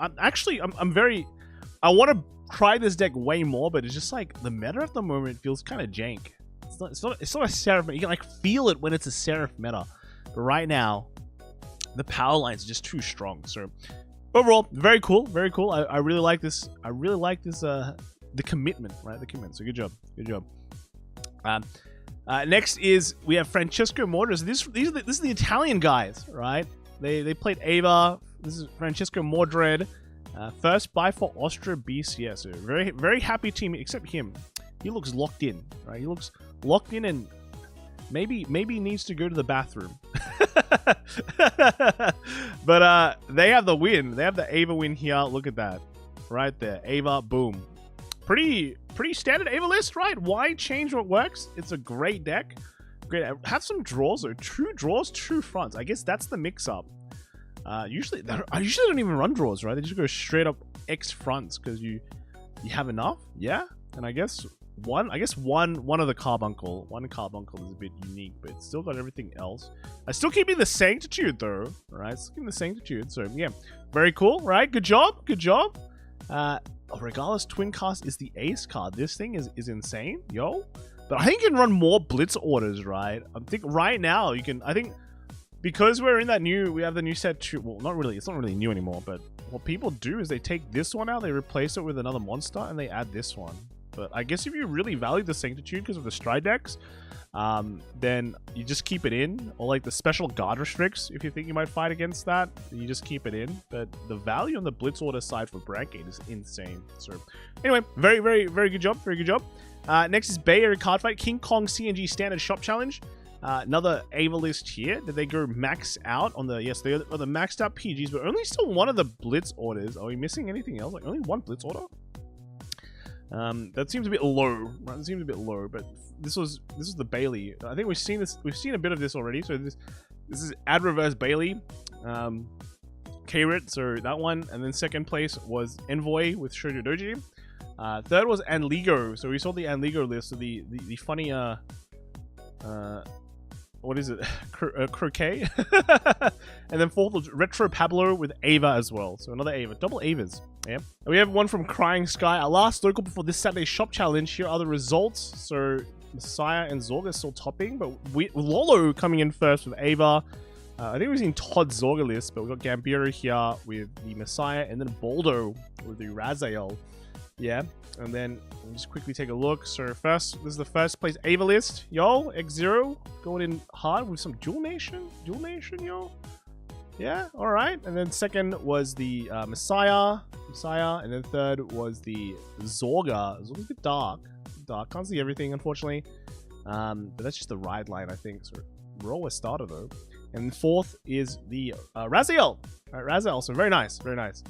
want to try this deck way more, but it's just like the meta at the moment feels kind of jank. It's not a Seraph meta. You can like feel it when it's a Seraph meta, but right now the power lines are just too strong. So overall, very cool, very cool. I really like this. I really like this. The commitment, right? The commitment. So good job, good job. Next is we have Francesco Mordres. This is the Italian guys, right? They played Ava. This is Francesco Mordred. First buy for Austria BCS. So very happy team, except him. He looks locked in, right? He looks locked in and maybe needs to go to the bathroom. But they have the win. They have the Ava win here. Look at that. Right there. Ava, boom. Pretty standard Ava list, right? Why change what works? It's a great deck. Great. Have some draws though. 2 draws, 2 fronts. I guess that's the mix-up. Usually don't even run draws, right? They just go straight up X fronts because you have enough. Yeah. And I guess one of the carbuncle. One carbuncle is a bit unique, but it's still got everything else. I still keeping the Sanctitude though, right? Still keeping the Sanctitude. So yeah, very cool, right? Good job, good job. Regardless, Twin Cast is the ace card. This thing is insane, yo. But I think you can run more Blitz orders, right? I think right now you can. I think because we have the new set 2. Well, not really. It's not really new anymore. But what people do is they take this one out, they replace it with another monster, and they add this one. But I guess if you really value the Sanctitude because of the Stride decks, then you just keep it in. Or like the special guard restricts, if you think you might fight against that, you just keep it in. But the value on the Blitz order side for Brandgate is insane. So anyway, very, very, very good job. Very good job. Next is Bay Area Card Fight. King Kong CNG Standard Shop Challenge. Another Ava list here. Did they go max out on the... Yes, they are the maxed out PGs, but only still one of the Blitz orders. Are we missing anything else? Like only one Blitz order? That seems a bit low, right? That seems a bit low, but this was the Bailey. I think we've seen a bit of this already. So this is Ad Reverse Bailey, K-Rit, so that one, and then second place was Envoy with Shojodoji. Third was Anligo, so we saw the Anligo list, so the funny what is it? Croquet. And then fourth was Retro Pablo with Ava as well. So another Ava. Double Avas. Yeah. And we have one from Crying Sky. Our last local before this Saturday shop challenge. Here are the results. So Messiah and Zorga still topping, but Lolo coming in first with Ava. I think we've seen Todd's Zorga list, but we've got Gambiro here with the Messiah, and then Baldo with the Rezael. Yeah, and then we'll just quickly take a look. So first, this is the first place Ava list. Yo, X0 going in hard with some Dual Nation, yo. Yeah, all right. And then second was the Messiah, and then third was the Zorga. Zorga's a bit dark, can't see everything unfortunately. But that's just the ride line, I think. So we're always starter though. And fourth is the Rezael. All right, Rezael. So very nice, very nice.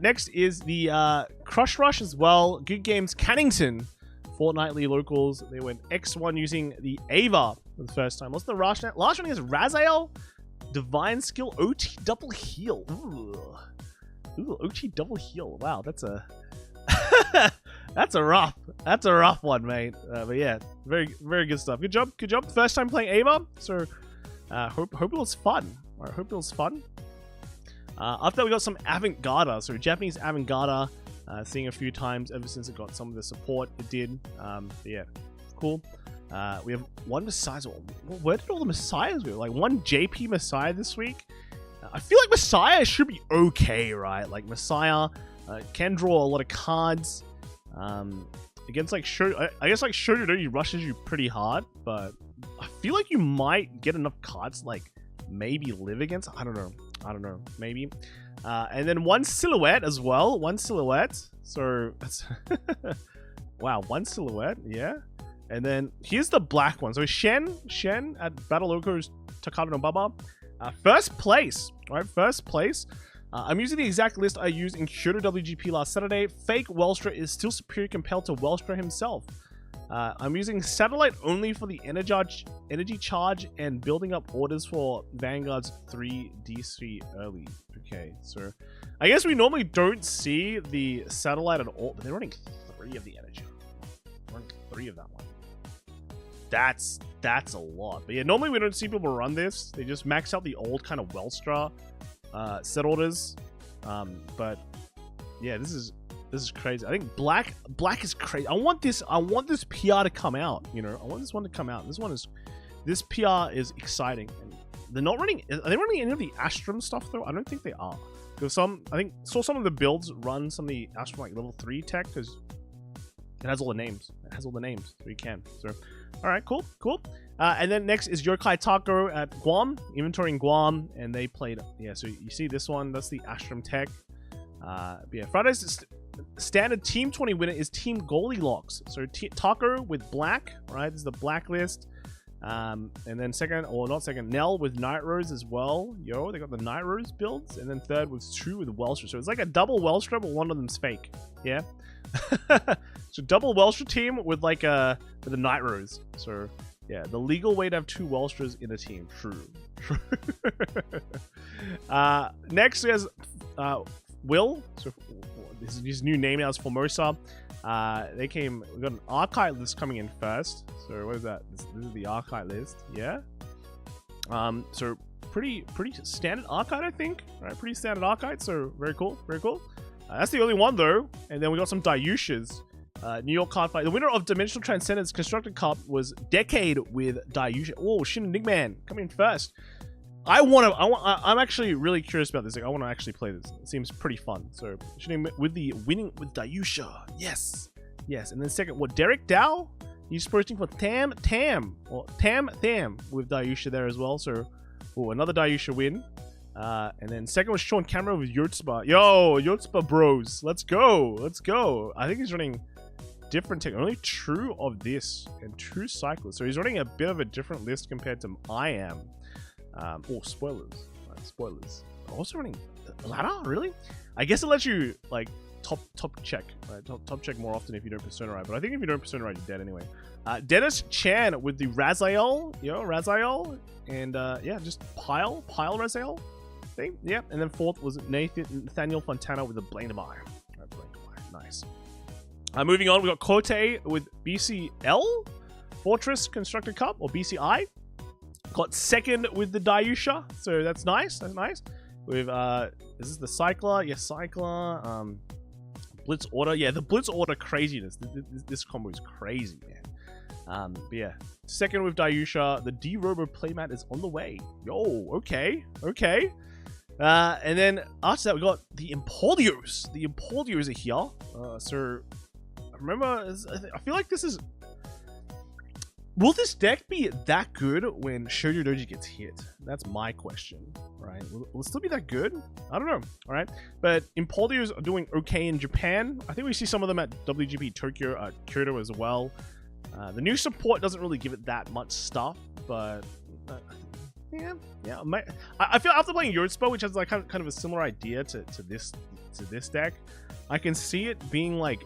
Next is the Crush Rush as well. Good Games Cannington, fortnightly locals. They went X1 using the Ava for the first time. What's the rush now? Last one is Rezael, Divine Skill, OT Double Heal. Ooh, OT Double Heal. Wow, that's a that's a rough one, mate. But yeah, very good stuff. Good job. First time playing Ava, so hope it was fun. All right, hope it was fun. After that, we got some Avangarda, so Japanese Avangarda, seeing a few times ever since it got some of the support it did. Yeah, cool. We have one Messiah. Where did all the Messiahs go? Like one JP Messiah this week. I feel like Messiah should be okay, right? Like Messiah can draw a lot of cards. Against like I guess like Shojodoji rushes you pretty hard, but I feel like you might get enough cards to, like, maybe live against. I don't know, maybe. And then one Silhouette as well. One Silhouette. So that's wow, one Silhouette, yeah. And then here's the black one. So Shen at Battle Locos Takada no Baba. First place, right? First place. I'm using the exact list I used in Kyoto WGP last Saturday. Fake Welstra is still superior compared to Welstra himself. I'm using Satellite only for the energy charge and building up orders for Vanguard's 3 DC early. Okay, so I guess we normally don't see the Satellite at all, but they're running 3 of the energy. They're running 3 of that one. That's a lot. But yeah, normally we don't see people run this. They just max out the old kind of Welstra set orders. But yeah, this is crazy. I think black is crazy. I want this PR to come out, you know. I want this one to come out. This PR is exciting. And they're not running. Are they running any of the Astrum stuff though? I don't think they are. Because I think saw some of the builds run some of the Astrum like level 3 tech, because it has all the names. So you can. So all right, cool. And then next is Yokai Taco at Guam, inventorying Guam, and they played. Yeah, so you see this one. That's the Astrum tech. But yeah, Friday's standard Team 20 winner is Team Goldilocks. So Taco with black, right? This is the blacklist. And then Nell with Nightrose as well. Yo, they got the Nightrose builds. And then third was 2 with Welstra. So it's like a double Welstra, but one of them's fake. Yeah. So double Welstra team with like a Nightrose. So yeah, the legal way to have 2 Welstras in a team. True. Next is Will. So his new name now is Formosa. We got an Arkhite list coming in first. So what is that? This is the Arkhite list. Yeah. So pretty standard Arkhite, I think. Right, pretty standard Arkhite. So very cool. That's the only one though. And then we got some Daiyushas. New York card fight. The winner of Dimensional Transcendence Constructed Cup was Decade with Daiyusha. Oh, Shin Nigman coming in first. I'm actually really curious about this. Like, I want to actually play this. It seems pretty fun. So with the winning with Daiyusha. Yes. And then second, Derek Dow? He's posting for Tam with Daiyusha there as well. So another Daiyusha win. And then second was Sean Cameron with Yotspa. Yo, Yotspa bros. Let's go. I think he's running different tech. Only 2 of this and 2 cyclists. So he's running a bit of a different list compared to I am. Spoilers. Right, spoilers. Also running ladder? Really? I guess it lets you like top check. Right? Top check more often if you don't Persona Ride. But I think if you don't Persona Ride, you're dead anyway. Dennis Chan with the Rezael. Rezael. And yeah, just pile Rezael thing. Yeah. And then fourth was Nathaniel Fontana with the Blangdmire. Nice. Moving on, we got Kote with BCL Fortress Constructed Cup, or BCI. Got second with the Daiyusha, so that's nice. With is this the Cycler? Yes, Cycler. Blitz Order. Yeah, the Blitz Order craziness. This combo is crazy, man. But yeah, second with Daiyusha, the D-Robo playmat is on the way. Yo, okay. And then after that, we got the Impauldios. The Impauldios are here. So, remember, I feel like this is... Will this deck be that good when Shojodoji gets hit? That's my question, right? Will it still be that good? I don't know, all right? But Impauldios are doing okay in Japan. I think we see some of them at WGP Tokyo, Kyoto as well. The new support doesn't really give it that much stuff, but yeah. I feel after playing Yotspo, which has like kind of a similar idea to this deck, I can see it being like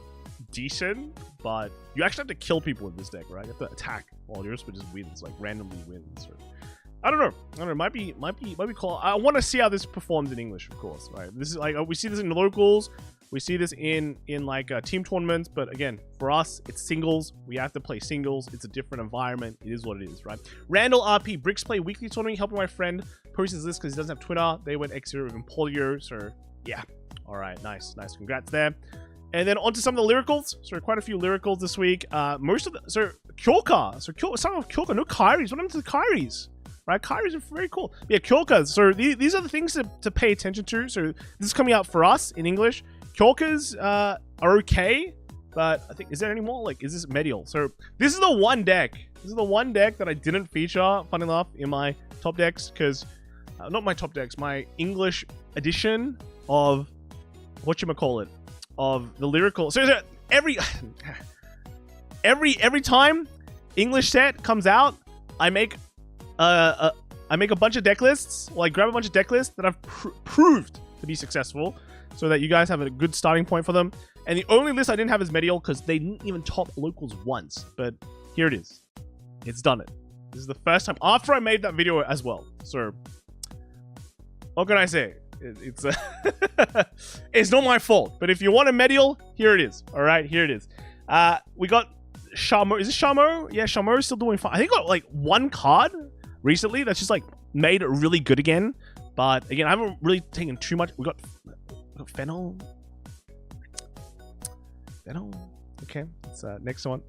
decent, but you actually have to kill people in this deck, right? You have to attack while Yotspo just wins, like randomly wins. Or, I don't know. Might be cool. I want to see how this performs in English, of course, right? This is like we see this in the locals. We see this in like team tournaments, but again, for us, it's singles. We have to play singles. It's a different environment. It is what it is, right? Randall RP, Bricks play weekly tournament, helping my friend post his list because he doesn't have Twitter. They went X0 with Impauldio, so yeah. All right, nice. Congrats there. And then on to some of the lyricals. So quite a few lyricals this week. Most of the, so Kyoka. Some of Kyoka, no Kairis. What happened to the Kairis? Right, Kairis are very cool. Yeah, Kyokas. So these are the things to pay attention to. So this is coming out for us in English. Kyokas are okay, but I think, is there any more? Like, is this Medial? So this is the one deck. This is the one deck that I didn't feature, fun enough, in my top decks, because, not my top decks, my English edition of, whatchamacallit, of the lyrical. So every time English set comes out, I make a bunch of deck lists. Well, I grab a bunch of deck lists that I've proved to be successful, so that you guys have a good starting point for them. And the only list I didn't have is Medial because they didn't even top locals once. But here it is. It's done it. This is the first time after I made that video as well. So what can I say? It's it's not my fault. But if you want a Medial, here it is. All right, here it is. We got Shamo. Is this Shamo? Yeah, Shamo is still doing fine. I think I got like one card recently that's just like made it really good again. But again, I haven't really taken too much. We got Fennel. Okay, it's next one.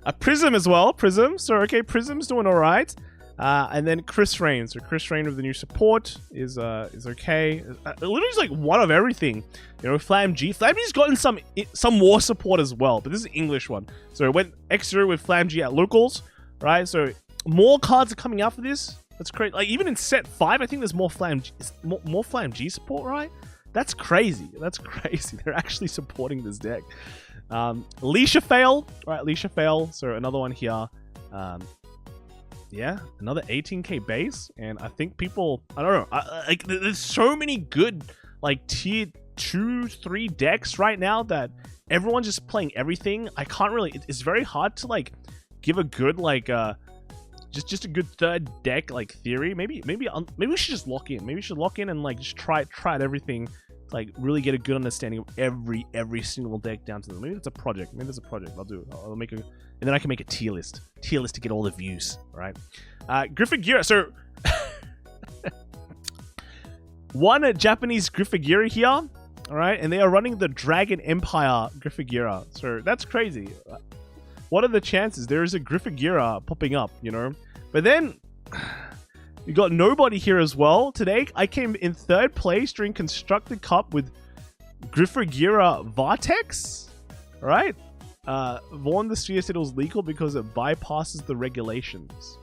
A Prism as well. Prism. So okay, Prism's doing all right. And then Chris Rain. So Chris Rain with the new support is okay. Literally just like one of everything. You know, Flamg. Flamg's gotten some more support as well, but this is an English one. So it went extra with Flamg at locals, right? So more cards are coming out for this. That's great. Like even in set 5, I think there's more Flamg support, right? That's crazy. That's crazy. They're actually supporting this deck. Leisha Fail. Right, Leisha Fail. So another one here. Yeah, another 18k base. And I think people, I don't know. Like there's so many good like tier 2, 3 decks right now that everyone's just playing everything. I can't really, it's very hard to like give a good like just a good third deck like theory. Maybe we should just lock in. Maybe we should lock in and like just try out everything to like really get a good understanding of every single deck down to them. Maybe it's a project. I'll do it. I'll make a, and then I can make a tier list to get all the views. Right? Griphogila. So one Japanese Griphogila here. All right, and they are running the Dragon Empire Griphogila. So that's crazy. What are the chances there is a Griphogila popping up, you know? But then, you got nobody here as well. Today, I came in 3rd place during Constructed Cup with Griphogila Vartex. Alright? Vaughn the Sphere said it was legal because it bypasses the regulations.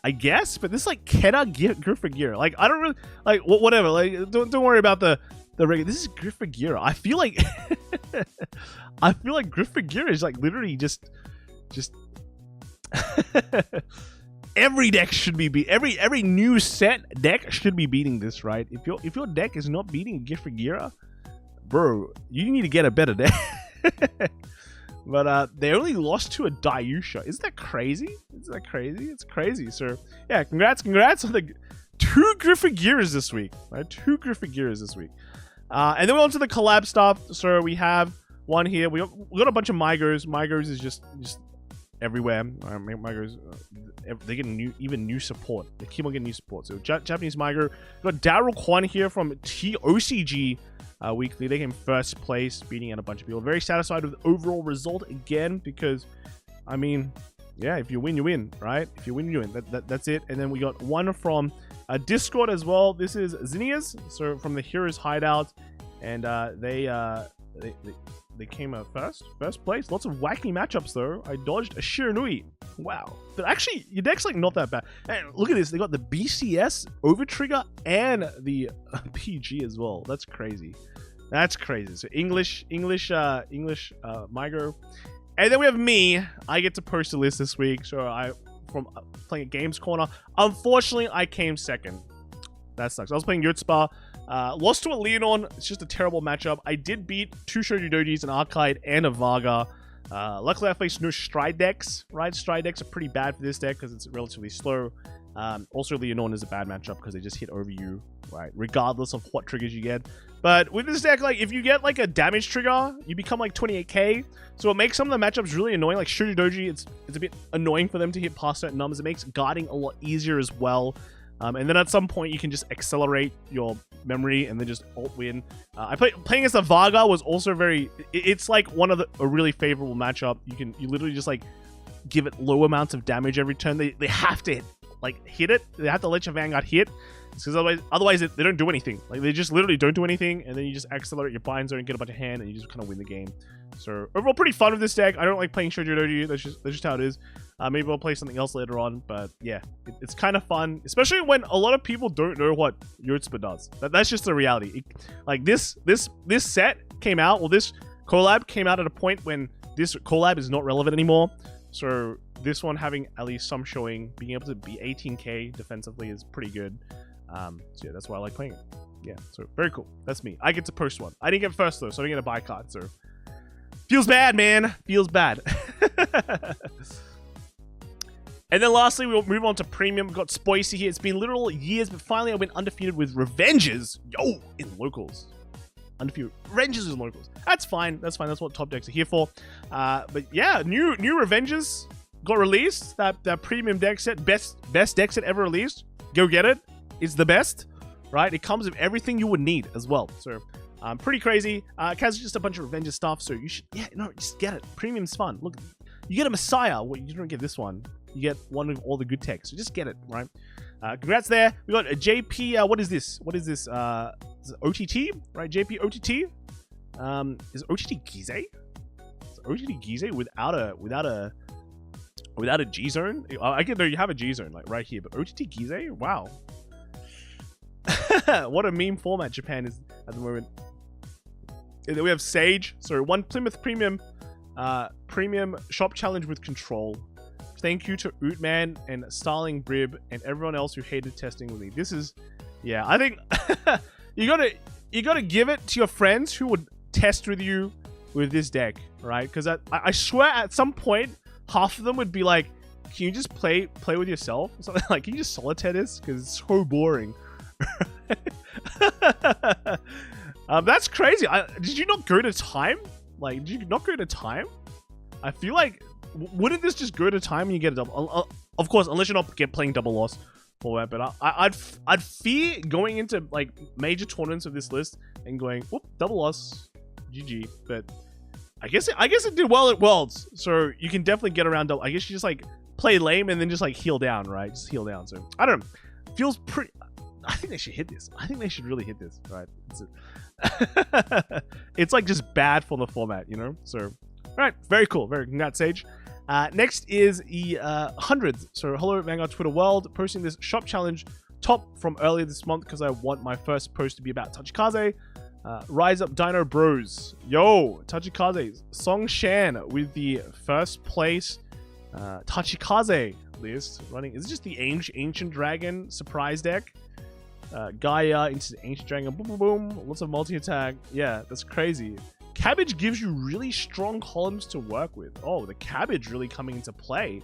I guess, but this is like Keta Griphogila. Like, I don't really, like, whatever. Like, don't worry about the regular. This is Griphogila. I feel like Griphogila is like literally just every deck should be every new set deck should be beating this, right? If your deck is not beating Griphogila, bro, you need to get a better deck. But they only lost to a Daiyusha. Isn't that crazy? It's crazy. So yeah, congrats on the 2 Griphogilas this week, right? 2 Griphogilas this week. And then we're on to the collab stuff. So we have one here. We got a bunch of Migos. Migos is just everywhere. Migos, they get new support. They keep on getting new support. So Japanese Migo. We got Daryl Kwan here from TOCG Weekly. They came 1st place, beating out a bunch of people. Very satisfied with the overall result again because I mean, yeah, if you win, you win, right? If you win, you win. That's it. And then we got one from Discord as well. This is Zinnias, so from the Heroes Hideout, and they came first place. Lots of wacky matchups though. I dodged a Shiranui. Wow. But actually, your deck's like not that bad. And look at this. They got the BCS Overtrigger and the PG as well. That's crazy. That's crazy. So English Migro. And then we have me. I get to post a list this week. So from playing at Games Corner. Unfortunately, I came second. That sucks. I was playing Yotspa. Lost to a Lianorn. It's just a terrible matchup. I did beat 2 Shoujodojis, an Arkhite, and a Varga. Luckily, I faced no Stride decks, right? Stride decks are pretty bad for this deck because it's relatively slow. Also, Lianorn is a bad matchup because they just hit over you, right? Regardless of what triggers you get. But with this deck, like, if you get, like, a damage trigger, you become, like, 28k. So it makes some of the matchups really annoying. Like, Shojodoji, it's a bit annoying for them to hit past certain numbers. It makes guarding a lot easier as well. And then at some point, you can just accelerate your memory and then just alt-win. Playing as a Varga was also very... It's, like, one of a really favorable matchup. You literally just, like, give it low amounts of damage every turn. They have to, hit it. They have to let your Vanguard hit. Because otherwise they don't do anything. Like, they just literally don't do anything, and then you just accelerate your bind zone and get a bunch of hand, and you just kind of win the game. So overall, pretty fun with this deck. I don't like playing Shojodoji. That's just how it is. Maybe I'll play something else later on, but yeah, it's kind of fun, especially when a lot of people don't know what Yotspa does. That's just the reality. Like this set came out, well, this collab came out at a point when this collab is not relevant anymore. So this one having at least some showing, being able to be 18k defensively is pretty good. So yeah, that's why I like playing it. Yeah, so very cool. That's me. I get to post one. I didn't get first though, so I didn't get a buy card. So feels bad, man. Feels bad. And then lastly, we'll move on to premium. We've got Spoicy here. It's been literal years, but finally I went undefeated with Revenges. Yo, in locals. Undefeated. Revenges in locals. That's fine. That's fine. That's what top decks are here for. But yeah, new Revenges got released. That premium deck set, best deck set ever released. Go get it. It's the best, right? It comes with everything you would need as well. So pretty crazy. It has just a bunch of Revenges stuff. So you should, just get it. Premium's fun. Look, you get a Messiah. Well, you don't get this one. You get one with all the good tech. So just get it, right? Congrats there. We got a JP. What is this? What is this? Is it OTT, right? JP OTT. Is OTT Gize? Is OTT Gize without a G zone? I get there. You have a G zone like right here, but OTT Gize. Wow. What a meme format Japan is at the moment. And then we have Sage. So one Plymouth Premium shop challenge with control. Thank you to Ootman and Starling Brib and everyone else who hated testing with me. This is, yeah, I think you gotta give it to your friends who would test with you with this deck, right? Because I swear at some point half of them would be like, can you just play with yourself? Something like, can you just solitaire this? Because it's so boring. That's crazy. Did you not go to time? Like, did you not go to time? I feel like, wouldn't this just go to time and you get a double? Of course, unless you're not playing double loss format. But I'd fear going into like major tournaments of this list and going, whoop, double loss, GG. But I guess it did well at Worlds, so you can definitely get around double. I guess you just like play lame and then just like heal down, right? Just heal down. So I don't know. Feels pretty. I think they should hit this. I think they should really hit this, right? It's like just bad for the format, you know? So, all right, very cool. Very congrats, Sage. Next is the hundreds. So, hello, Vanguard Twitter World, posting this shop challenge top from earlier this month because I want my first post to be about Tachikaze. Rise Up Dino Bros. Yo, Tachikaze. Song Shan with the first place Tachikaze list running. Is it just the Ancient Dragon surprise deck? Gaia into the Ancient Dragon. Boom, boom, boom. Lots of multi-attack. Yeah, that's crazy. Cabbage gives you really strong columns to work with. Oh, the Cabbage really coming into play.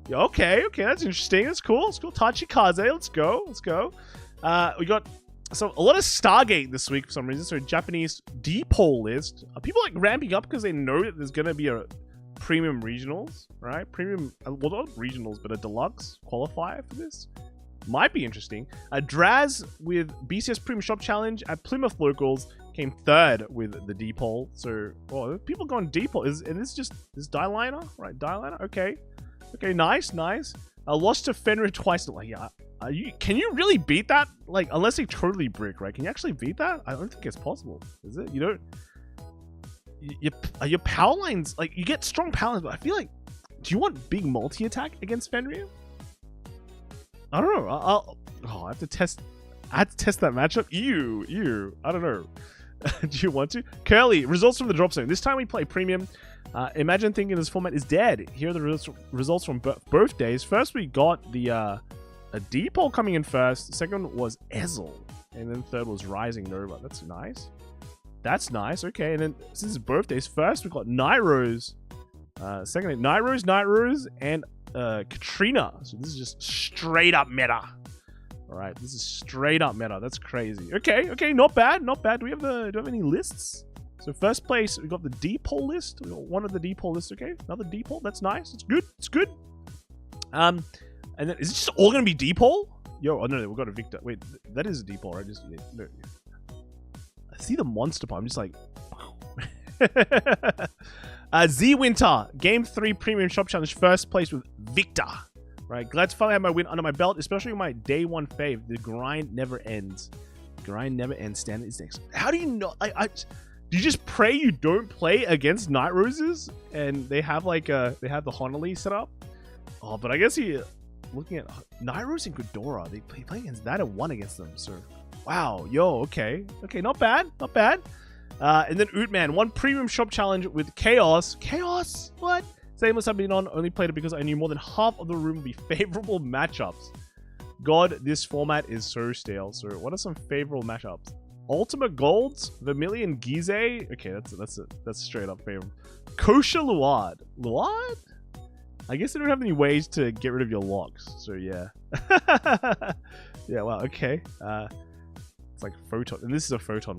Yeah, okay, that's interesting. That's cool. It's cool. Tachikaze. Let's go. We got a lot of Stargate this week for some reason. So Japanese Depot list. Are people like ramping up because they know that there's gonna be a premium regionals, right? Premium, well, not regionals, but a deluxe qualifier for this. Might be interesting. Draz with BCS Premium Shop Challenge at Plymouth Locals came third with the D-Pole. So, oh, people going D-Pole. And this just this Dieliner, right? Dieliner. Okay, nice. Lost to Fenrir twice. Like, yeah, can you really beat that? Like, unless they totally brick, right? Can you actually beat that? I don't think it's possible. Is it? You don't. Your power lines, like, you get strong power lines, but I feel like, do you want big multi-attack against Fenrir? I don't know. I have to test. I had to test that matchup. Ew. I don't know. Do you want to? Curly, results from the drop zone. This time we play premium. Imagine thinking this format is dead. Here are the results from both days. First, we got the a D-Pole coming in first. Second was Ezel. And then third was Rising Nova. That's nice. Okay, and then since it's birthdays, first we got Nightrose. Second, Nightrose, and Katrina. So this is just straight up meta. Alright, this is straight up meta. That's crazy. Okay, not bad. Do we have any lists? So first place, we got the D-Pole list. We got one of the D-Pole lists, okay? Another D-Pole, that's nice. It's good. And then, is it just all gonna be D-Pole? Yo, oh no, we got a Victor. Wait, that is a D-Pole, right? No. I see the monster part. I'm just like, wow. Z Winter, Game 3 Premium Shop Challenge, first place with Victor. Right, glad to finally have my win under my belt, especially with my day one fave. The grind never ends. Standard is next. How do you know? Do you just pray you don't play against Night Roses and they have like they have the Honolulu set up? Oh, but I guess looking at Night Rose and Ghidorah, they play against that and won against them. So, wow, yo, okay, not bad. And then Ootman, one premium shop challenge with Chaos. What? Same as I've been on, only played it because I knew more than half of the room would be favorable matchups. God, this format is so stale. So what are some favorable matchups? Ultimate Golds, Vermilion Gize. Okay, that's straight up favorable. Kosher Luard. Luard? I guess they don't have any ways to get rid of your locks. So yeah. Yeah, wow, okay. It's like Photon, and this is a Photon.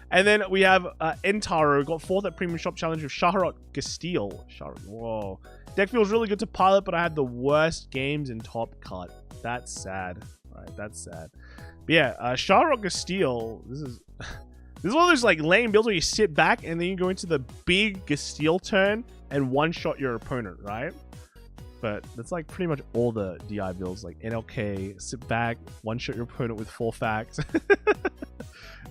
And then we have Entaro, got 4th at Premium Shop Challenge with Shaharot Gastile. Whoa. Deck feels really good to pilot, but I had the worst games in Top Cut. That's sad. Alright, that's sad. But yeah, Shaharot Gastile, this is one of those like lame builds where you sit back and then you go into the big Gastile turn and one-shot your opponent, right? But that's like pretty much all the DI builds, like NLK, sit back, one-shot your opponent with 4 facts.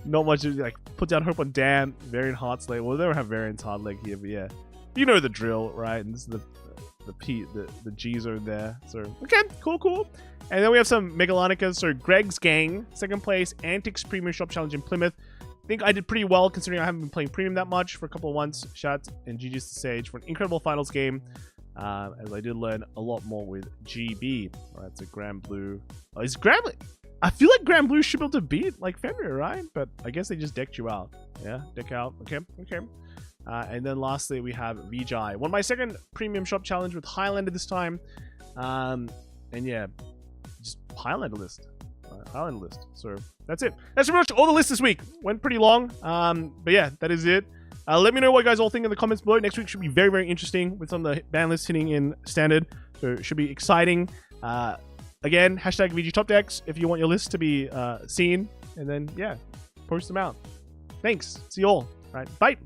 Not much, like put down Hope on Dam, Variant Heartslave. Well, they don't have Variant Hardleg here, but yeah, you know the drill, right? And this is the G zone there. So okay, cool. And then we have some Magallanica. So Greg's Gang, 2nd place, Antics Premium Shop Challenge in Plymouth. I think I did pretty well considering I haven't been playing Premium that much for a couple of months. Shout out and GG's to Sage for an incredible finals game. As I did learn a lot more with GB. Alright, so Grand Blue. Oh, is Grand Blue? I feel like Grand Blue should be able to beat like Fenrir, right? But I guess they just decked you out. Yeah, deck out. Okay. And then lastly, we have Vijay. Won my 2nd Premium Shop Challenge with Highlander this time. And yeah, just Highlander list. Highlander list. So that's it. That's pretty much all the lists this week. Went pretty long. But yeah, that is it. Let me know what you guys all think in the comments below. Next week should be very, very interesting with some of the ban lists hitting in Standard. So it should be exciting. Again, hashtag VG Top Decks if you want your list to be seen. And then, yeah, post them out. Thanks. See you all. All right, bye.